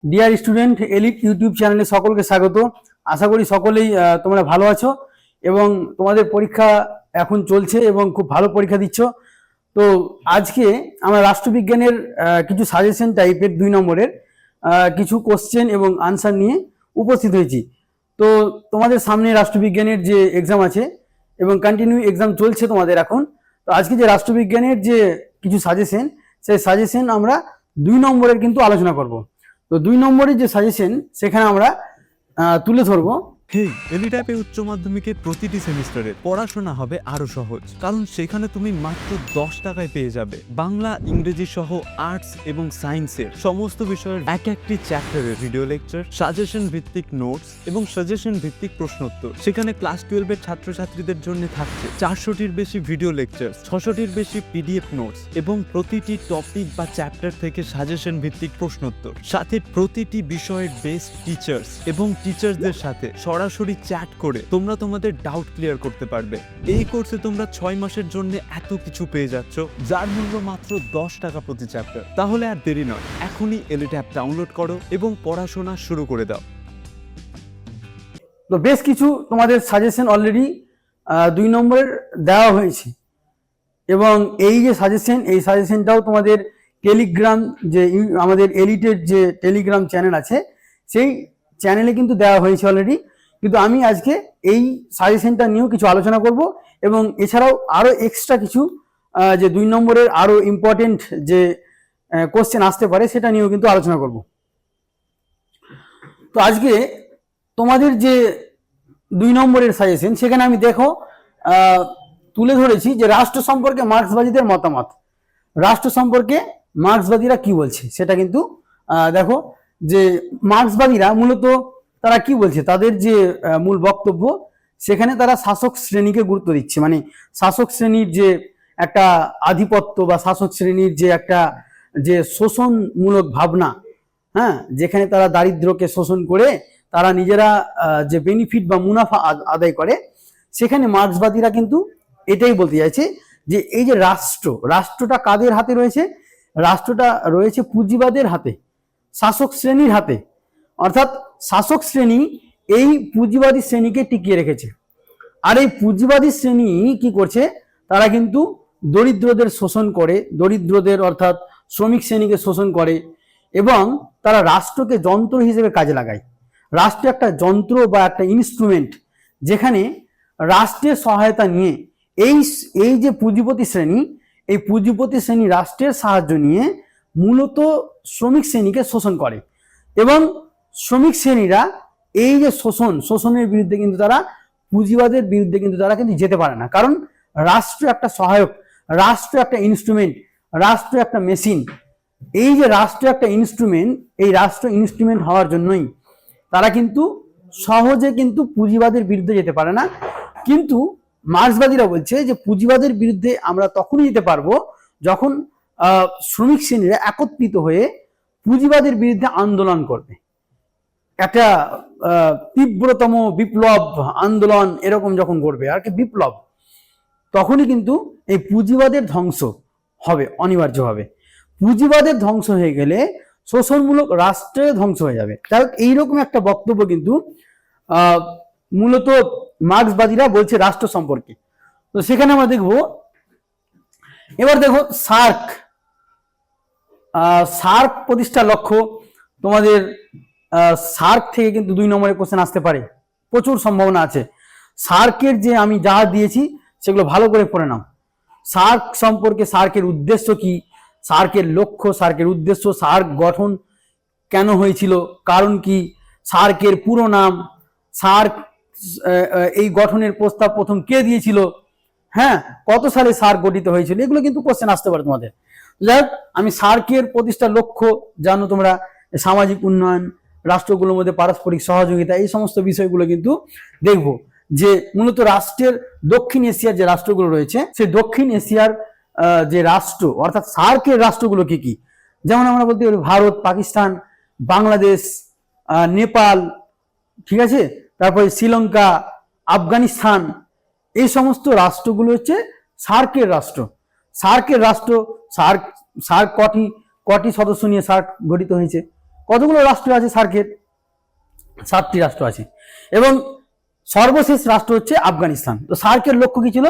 Dear student, elite YouTube চ্যানেলে সকলকে স্বাগত। আশা করি সকলেই তোমরা ভালো আছো এবং তোমাদের পরীক্ষা এখন চলছে এবং খুব ভালো পরীক্ষা দিচ্ছ। তো আজকে আমরা রাষ্ট্রবিজ্ঞানের কিছু সাজেশন টাইপের 2 নম্বরের কিছু কোশ্চেন এবং আনসার নিয়ে উপস্থিত হয়েছি। তো তোমাদের সামনে রাষ্ট্রবিজ্ঞানের যে এক্সাম আছে এবং কন্টিনিউ এক্সাম চলছে তোমাদের এখন। তো আজকে যে রাষ্ট্রবিজ্ঞানের যে কিছু সাজেশন, সেই সাজেশন আমরা 2 নম্বরের কিন্তু আলোচনা করব। তো 2 নম্বরের যে সাজেশন সেখানে আমরা তুলে ধরবো। হেই, এলিট্যাপে উচ্চ মাধ্যমিকের প্রতিটি সেমিস্টারে পড়াশোনা হবে আরো সহজ, কারণ সেখানে তুমি মাত্র 10 টাকায় পেয়ে যাবে বাংলা, ইংরেজি সহ আর্টস এবং সায়েন্সের সমস্ত বিষয়ের একটি চ্যাপ্টারের ভিডিও লেকচার, সাজেশন ভিত্তিক নোটস এবং সাজেশন ভিত্তিক প্রশ্নোত্তর। সেখানে ক্লাস 12 এর ছাত্রছাত্রীদের জন্য থাকছে 400টির বেশি ভিডিও লেকচার, 600টির বেশি পিডিএফ নোটস এবং প্রতিটি টপিক বা চ্যাপ্টার থেকে সাজেশন ভিত্তিক প্রশ্নোত্তর, সাথে প্রতিটি বিষয়ের বেস্ট টিচার্স এবং টিচার্সদের সাথে সরাসরি চ্যাট করে তোমরা তোমাদের ডাউট ক্লিয়ার করতে পারবে। এই কোর্সে তোমরা 6 মাসের জন্য এত কিছু পেয়ে যাচ্ছ, যার মূল্য মাত্র 10 টাকা প্রতি চ্যাপ্টার। তাহলে আর দেরি নয়, এখনই এলিট অ্যাপ ডাউনলোড করো এবং পড়াশোনা শুরু করে দাও। তো বেশ কিছু তোমাদের সাজেশন অলরেডি 2 নম্বরের দেওয়া হয়েছে এবং এই যে সাজেশন, এই সাজেশনটাও তোমাদের টেলিগ্রাম, যে আমাদের এলিটের যে টেলিগ্রাম চ্যানেল আছে সেই চ্যানেলে কিন্তু দেওয়া হয়েছে অলরেডি। কিন্তু আমি আজকে এই সাজেশনটা নিয়েও কিছু আলোচনা করব এবং এছাড়াও আরো এক্সট্রা কিছু যে 2 নম্বরের আরো ইম্পর্টেন্ট যে কোশ্চেন আসতে পারে সেটা নিয়েও কিন্তু আলোচনা করব। তো আজকে তোমাদের যে 2 নম্বরের সাজেশন, সেখানে আমি দেখো তুলে ধরেছি যে রাষ্ট্র সম্পর্কে মার্ক্সবাদীদের মতামত। রাষ্ট্র সম্পর্কে মার্ক্সবাদীরা কি বলছে সেটা কিন্তু দেখো যে মার্ক্সবাদীরা মূলত তারা কি বলছে, তাদের যে মূল বক্তব্য, সেখানে তারা শাসক শ্রেণীকে গুরুত্ব দিচ্ছে। মানে শাসক শ্রেণীর যে একটা আধিপত্য বা শাসক শ্রেণীর যে একটা যে শোষণমূলক ভাবনা, হ্যাঁ, যেখানে তারা দারিদ্রকে শোষণ করে তারা নিজেরা যে বেনিফিট বা মুনাফা আদায় করে, সেখানে মার্ক্সবাদীরা কিন্তু এটাই বলতে চাইছে যে এই যে রাষ্ট্রটা কাদের হাতে রয়েছে? রাষ্ট্রটা রয়েছে পুঁজিবাদের হাতে, শাসক শ্রেণীর হাতে। অর্থাৎ শাসক শ্রেণী এই পুঁজিবাদী শ্রেণীকে টিকিয়ে রেখেছে। আর এই পুঁজিবাদী শ্রেণী কি করছে? তারা কিন্তু দরিদ্রদের শোষণ করে, দরিদ্রদের অর্থাৎ শ্রমিক শ্রেণীকে শোষণ করে এবং তারা রাষ্ট্রকে যন্ত্র হিসেবে কাজে লাগায়। রাষ্ট্র একটা যন্ত্র বা একটা ইনস্ট্রুমেন্ট, যেখানে রাষ্ট্রের সহায়তা নিয়ে এই যে পুঁজিপতি শ্রেণী, এই পুঁজিপতি শ্রেণী রাষ্ট্রের সাহায্য নিয়ে মূলত শ্রমিক শ্রেণীকে শোষণ করে এবং শ্রমিক শ্রেণীরা এই যে শোষণের বিরুদ্ধে কিন্তু তারা, পুঁজিবাদের বিরুদ্ধে কিন্তু তারা কিন্তু যেতে পারে না। কারণ রাষ্ট্র একটা সহায়ক, রাষ্ট্র একটা ইনস্ট্রুমেন্ট, রাষ্ট্র একটা মেশিন। এই যে রাষ্ট্র একটা ইনস্ট্রুমেন্ট, এই রাষ্ট্র ইনস্ট্রুমেন্ট হওয়ার জন্যই তারা কিন্তু সহজে কিন্তু পুঁজিবাদের বিরুদ্ধে যেতে পারে না। কিন্তু মার্ক্সবাদীরা বলছে যে পুঁজিবাদের বিরুদ্ধে আমরা তখনই যেতে পারবো যখন শ্রমিক শ্রেণীরা একত্রিত হয়ে পুঁজিবাদের বিরুদ্ধে আন্দোলন করবে, একটা তীব্রতম বিপ্লব আন্দোলন এরকম যখন করবে আর কি, বিপ্লব, তখনই কিন্তু এই পুঁজিবাদের ধ্বংস হবে অনিবার্যভাবে। পুঁজিবাদের ধ্বংস হয়ে গেলে শোষণমূলক রাষ্ট্রের ধ্বংস হয়ে যাবে। তাই এইরকম একটা বক্তব্য কিন্তু মূলত মার্ক্সবাদীরা বলছে রাষ্ট্র সম্পর্কে। তো সেখানে আমরা দেখব, এবার দেখো সার্ক প্রতিষ্ঠার লক্ষ্য। তোমাদের সার্ক থেকে কিন্তু 2 নম্বরের কোশ্চেন আসতে পারে, প্রচুর সম্ভাবনা আছে। সার্কের যে আমি যা দিয়েছি সেগুলো ভালো করে পড়ে নাও। সার্ক সম্পর্কে, সার্কের উদ্দেশ্য কি, সার্কের লক্ষ্য, সার্কের উদ্দেশ্য, সার্ক গঠন কেন হয়েছিল, কারণ কি, সার্কের পুরো নাম, সার্ক এই গঠনের প্রস্তাব প্রথম কে দিয়েছিল, হ্যাঁ, কত সালে সার্ক গঠিত হয়েছিল, এগুলো কিন্তু কোশ্চেন আসতে পারে তোমাদের। যাই হোক, আমি সার্কের প্রতিষ্ঠার লক্ষ্য জানো তোমরা, সামাজিক উন্নয়ন, রাষ্ট্রগুলোর মধ্যে পারস্পরিক সহযোগিতা, এই সমস্ত বিষয়গুলো কিন্তু দেখবো। যে মূলত রাষ্ট্রের দক্ষিণ এশিয়ার যে রাষ্ট্রগুলো রয়েছে, সেই দক্ষিণ এশিয়ার যে রাষ্ট্র অর্থাৎ সার্কের রাষ্ট্রগুলো কি কি, যেমন আমরা বলতে পারি ভারত, পাকিস্তান, বাংলাদেশ, নেপাল, ঠিক আছে, তারপরে শ্রীলঙ্কা, আফগানিস্তান, এই সমস্ত রাষ্ট্রগুলো হচ্ছে সার্কের রাষ্ট্র। সার্ক কটি সদস্য নিয়ে সার্ক গঠিত হয়েছে? কতগুলো রাষ্ট্র আছে সার্কের? 7টি রাষ্ট্র আছে এবং সর্বশেষ রাষ্ট্র হচ্ছে আফগানিস্তান। তো সার্কের লক্ষ্য কি ছিল?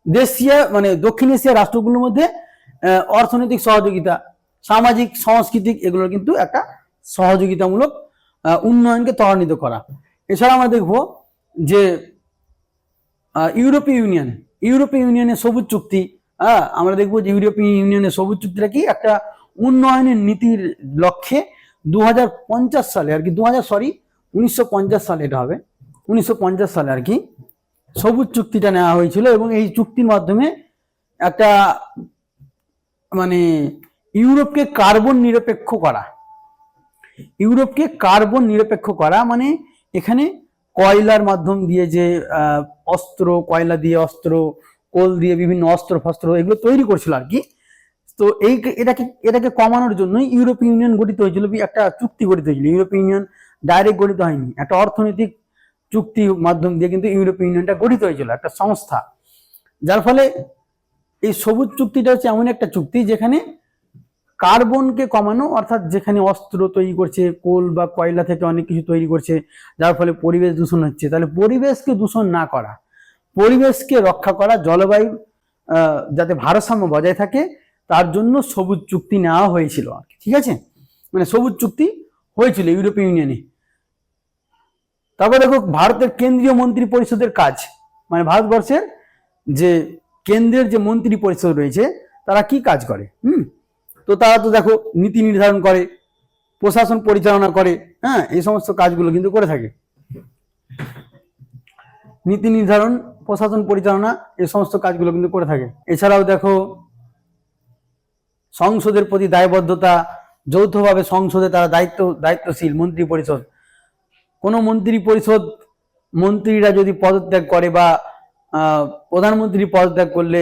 দেশীয় মানে দক্ষিণ এশিয়ার রাষ্ট্রগুলোর মধ্যে অর্থনৈতিক সহযোগিতা, সামাজিক, সাংস্কৃতিক এগুলোর কিন্তু একটা সহযোগিতামূলক উন্নয়নকে ত্বরান্বিত করা। এছাড়া আমরা দেখব যে ইউরোপীয় ইউনিয়নের সবুজ চুক্তি। আমরা দেখবো যে ইউরোপীয় ইউনিয়নের সবুজ চুক্তিটা কি একটা উন্নয়নের নীতির লক্ষ্যে 2050 সালে আর কি 1950 সালে এটা হবে 1950 সালে আর কি সবুজ চুক্তিটা নেওয়া হয়েছিল এবং এই চুক্তির মাধ্যমে একটা মানে ইউরোপকে কার্বন নিরপেক্ষ করা মানে এখানে কয়লার মাধ্যম দিয়ে যে কয়লা দিয়ে অস্ত্র, কোল দিয়ে বিভিন্ন অস্ত্র ফস্ত্র এগুলো তৈরি করছিল আর কি। তো এটাকে কমানোর জন্যই ইউরোপীয় ইউনিয়ন গঠিত হয়েছিল, একটা চুক্তি গঠিত হয়েছিল। ইউরোপীয় ইউনিয়ন ডাইরেক্ট গঠিত হয়নি, একটা অর্থনৈতিক চুক্তির মাধ্যম দিয়ে কিন্তু ইউরোপীয় ইউনিয়নটা গঠিত হয়েছিল, একটা সংস্থা। যার ফলে এই সবুজ চুক্তিটা হচ্ছে এমন একটা চুক্তি যেখানে কার্বনকে কমানো, অর্থাৎ যেখানে অস্ত্র তৈরি করছে, কোল বা কয়লা থেকে অনেক কিছু তৈরি করছে, যার ফলে পরিবেশ দূষণ হচ্ছে, তাহলে পরিবেশকে দূষণ না করা, পরিবেশকে রক্ষা করা, জলবায়ু যাতে ভারসাম্য বজায় থাকে তার জন্য সবুজ চুক্তি নেওয়া হয়েছিল আর কি। ঠিক আছে, মানে সবুজ চুক্তি হয়েছিল ইউরোপীয় ইউনিয়নে। তারপর দেখো ভারতের কেন্দ্রীয় মন্ত্রী পরিষদের কাজ, মানে ভারতবর্ষের যে কেন্দ্রের যে মন্ত্রী পরিষদ রয়েছে তারা কি কাজ করে। তো তারা তো দেখো নীতি নির্ধারণ করে, প্রশাসন পরিচালনা করে, এই সমস্ত কাজগুলো কিন্তু করে থাকে। নীতি নির্ধারণ, প্রশাসন পরিচালনা এই সমস্ত কাজগুলো কিন্তু করে থাকে। এছাড়াও দেখো সংসদের প্রতি দায়বদ্ধতা, যৌথভাবে সংসদে তারা দায়িত্বশীল মন্ত্রী পরিষদ। কোনো মন্ত্রীরা যদি পদত্যাগ করে বা প্রধানমন্ত্রী পদত্যাগ করলে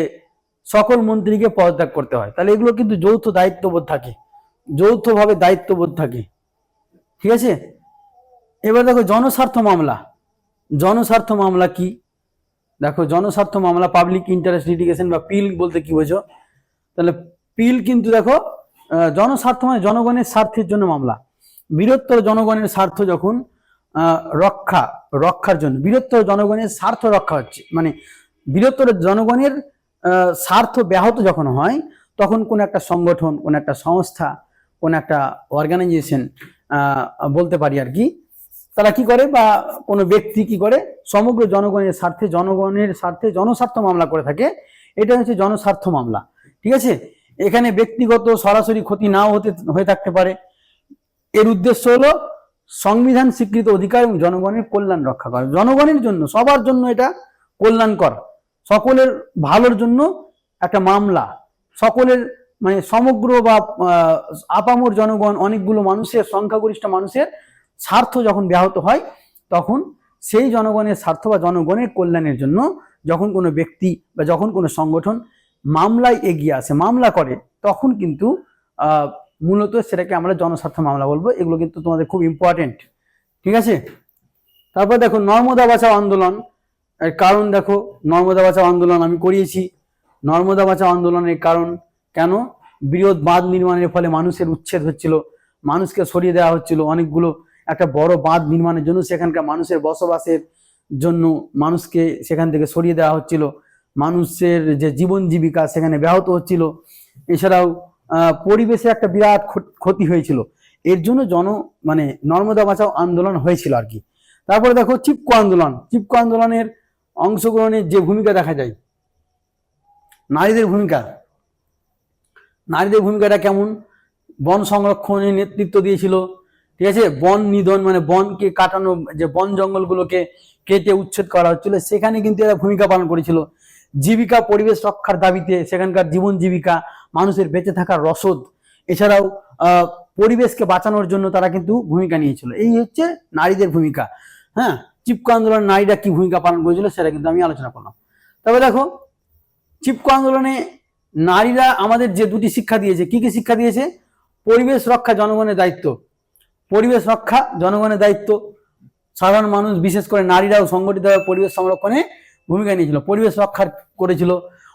সকল মন্ত্রীকে পদত্যাগ করতে হয়, তাহলে এগুলো কিন্তু যৌথভাবে দায়িত্ববোধ থাকে। ঠিক আছে, এবার দেখো জনস্বার্থ মামলা কি? দেখো জনস্বার্থ মামলা, পাবলিক ইন্টারেস্ট লিটিগেশন বা পিল বলতে কি বোঝো? তাহলে পিল কিন্তু দেখো জনস্বার্থ মানে জনগণের স্বার্থের জন্য মামলা। বৃহত্তর জনগণের স্বার্থ যখন রক্ষার জন্য, বৃহত্তর জনগণের স্বার্থ রক্ষা হচ্ছে, মানে বৃহত্তর জনগণের স্বার্থ ব্যাহত যখন হয়, তখন কোন একটা সংগঠন, কোন একটা সংস্থা, কোন একটা অর্গানাইজেশন বলতে পারি আর কি, তারা কি করে বা কোনো ব্যক্তি কি করে, সমগ্র জনগণের স্বার্থে জনস্বার্থ মামলা করে থাকে। এটা হচ্ছে জনস্বার্থ মামলা। ঠিক আছে, এখানে ব্যক্তিগত সরাসরি ক্ষতি নাও হয়ে থাকতে পারে। এর উদ্দেশ্য হলো সংবিধান স্বীকৃত অধিকার এবং জনগণের কল্যাণ রক্ষা করা, জনগণের জন্য, সবার জন্য এটা কল্যাণকর, সকলের ভালোর জন্য একটা মামলা, সকলের মানে সমগ্র বা আপামর জনগণ, অনেকগুলো মানুষের, সংখ্যাগরিষ্ঠ মানুষের স্বার্থ যখন ব্যাহত হয়, তখন সেই জনগণের স্বার্থ বা জনগণের কল্যাণের জন্য যখন কোনো ব্যক্তি বা যখন কোনো সংগঠন মামলায় এগিয়ে আসে, মামলা করে, তখন কিন্তু মূলত সেটাকে আমরা জনস্বার্থ মামলা বলবো। এগুলো কিন্তু তোমাদের খুব ইম্পর্টেন্ট। ঠিক আছে, তারপর দেখো নর্মদা বাঁচাও আন্দোলন। এর কারণ দেখো, নর্মদা বাঁচাও আন্দোলন আমি করিয়েছি। নর্মদা বাঁচাও আন্দোলনের কারণ কেন? বৃহৎ বাঁধ নির্মাণের ফলে মানুষের উচ্ছেদ হচ্ছিল, মানুষকে সরিয়ে দেওয়া হচ্ছিল। অনেকগুলো একটা বড় বাঁধ নির্মাণের জন্য সেখানকার মানুষের বসবাসের জন্য মানুষকে সেখান থেকে সরিয়ে দেওয়া হচ্ছিল, মানুষের যে জীবন জীবিকা সেখানে ব্যাহত হচ্ছিল। এছাড়াও পরিবেশে একটা বিরাট ক্ষতি হয়েছিল। এর জন্য নর্মদা বাঁচাও আন্দোলন হয়েছিল আর কি। তারপরে দেখো চিপকো আন্দোলনের অংশগ্রহণের যে ভূমিকা দেখা যায়, নারীদের ভূমিকাটা কেমন? বন সংরক্ষণের নেতৃত্ব দিয়েছিল। ঠিক আছে, বন নিধন মানে বনকে কাটানো, যে বন জঙ্গলগুলোকে কেটে উচ্ছেদ করা হচ্ছিল, সেখানে কিন্তু এরা ভূমিকা পালন করেছিল। জীবিকা পরিবেশ রক্ষার দাবিতে সেখানকার জীবন জীবিকা, মানুষের বেঁচে থাকার রসদ, এছাড়াও পরিবেশকে বাঁচানোর জন্য তারা কিন্তু ভূমিকা নিয়েছিল। এই হচ্ছে নারীদের ভূমিকা। চিপকো আন্দোলনে নারীরা কি ভূমিকা পালন করেছিল সেটা কিন্তু আমি আলোচনা করলাম। তবে দেখো চিপকো আন্দোলনে নারীরা আমাদের যে দুটি শিক্ষা দিয়েছে, কি কি শিক্ষা দিয়েছে? পরিবেশ রক্ষা জনগণের দায়িত্ব, পরিবেশ রক্ষা জনগণের দায়িত্ব। সাধারণ মানুষ বিশেষ করে নারীরাও সংগঠিতভাবে পরিবেশ সংরক্ষণে ভূমিকা নিয়েছিল, পরিবেশ রক্ষা করেছিল।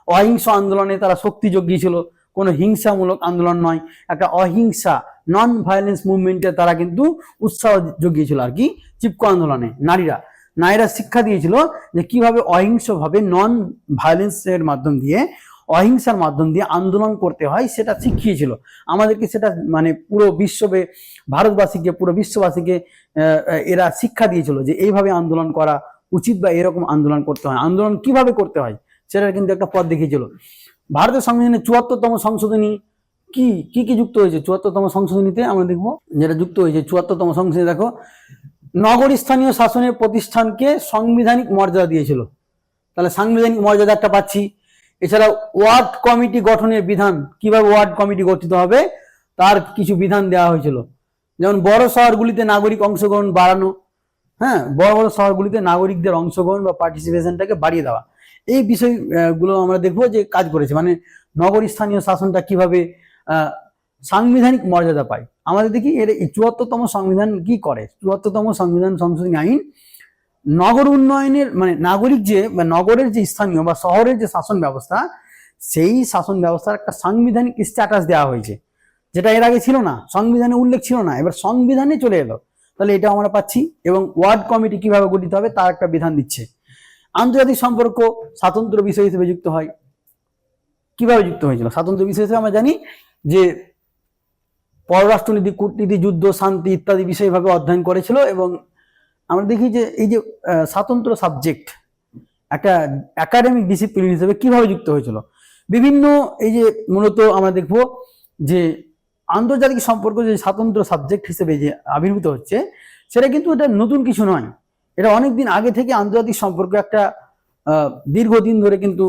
অহিংস আন্দোলনে তারা শক্তি জুগিয়েছিল, কোনো হিংসামূলক আন্দোলন নয়, একটা অহিংসা নন ভায়োলেন্স মুভমেন্টে তারা কিন্তু উৎসাহ জুগিয়েছিল আর কি। চিপকো আন্দোলনে নারীরা শিক্ষা দিয়েছিল যে কিভাবে অহিংসভাবে নন ভায়োলেন্সের মাধ্যম দিয়ে, অহিংসার মাধ্যম দিয়ে আন্দোলন করতে হয় সেটা শিখিয়েছিল আমাদেরকে। সেটা মানে পুরো ভারতবাসীকে, পুরো বিশ্ববাসীকে এরা শিক্ষা দিয়েছিল যে এইভাবে আন্দোলন করা উচিত বা এরকম আন্দোলন করতে হয়, আন্দোলন কিভাবে করতে হয় সেটার কিন্তু একটা পথ দেখিয়েছিল। ভারতের সংবিধানে ৭৪তম সংশোধনী কি কি যুক্ত হয়েছে ৭৪তম সংশোধনীতে আমরা দেখবো যেটা যুক্ত হয়েছে ৭৪তম সংশোধনী। দেখো, নগরী স্থানীয় শাসনের প্রতিষ্ঠানকে সাংবিধানিক মর্যাদা দিয়েছিল, তাহলে সাংবিধানিক মর্যাদা একটা পাচ্ছি। এছাড়া ওয়ার্ড কমিটি গঠনের বিধান, কিভাবে ওয়ার্ড কমিটি গঠিত হবে তার কিছু বিধান দেওয়া হয়েছিল। যেমন বড় শহরগুলিতে নাগরিক অংশগ্রহণ বাড়ানো, হ্যাঁ, বড় বড় শহরগুলিতে নাগরিকদের অংশগ্রহণ বা পার্টিসিপেশনটাকে বাড়িয়ে দেওয়া, এই বিষয়গুলো আমরা দেখবো যে কাজ করেছে। মানে নগরী স্থানীয় শাসনটা কিভাবে সাংবিধানিক মর্যাদা পায়। আমাদের দেখি এর ৭৪তম সংবিধান কি করে। ৭৪তম সংবিধান সংশোধনী আইন নগর উন্নয়নের মানে নাগরিক যে বা নগরের যে স্থানীয় বা শহরের যে শাসন ব্যবস্থা, সেই শাসন ব্যবস্থার একটা সাংবিধানিক স্ট্যাটাস দেওয়া হয়েছে, যেটা এর আগে ছিল না, সংবিধানে উল্লেখ ছিল না, এবার সংবিধানে চলে এলো। তাহলে এটা আমরা পাচ্ছি। এবং ওয়ার্ড কমিটি কিভাবে গঠিত হবে তার একটা বিধান দিচ্ছে। আন্তর্জাতিক সম্পর্ক স্বাতন্ত্র্য বিষয় হিসেবে যুক্ত হয়। কিভাবে যুক্ত হয়েছিল স্বাতন্ত্র্য বিষয় হিসেবে আমরা জানি যে পররাষ্ট্রনীতি, কূটনীতি, যুদ্ধ, শান্তি ইত্যাদি বিষয়ভাবে অধ্যয়ন করেছিল। এবং আমরা দেখি যে এই যে স্বাতন্ত্র্য সাবজেক্ট একটা একাডেমিক ডিসিপ্লিন হিসেবে কিভাবে যুক্ত হয়েছিল বিভিন্ন, এই যে মূলত আমরা দেখবো যে আন্তর্জাতিক সম্পর্ক যে স্বাতন্ত্র্য সাবজেক্ট হিসেবে যে আবির্ভূত হচ্ছে, সেটা কিন্তু এটা নতুন কিছু নয়। এটা অনেকদিন আগে থেকে আন্তর্জাতিক সম্পর্ক একটা দীর্ঘদিন ধরে কিন্তু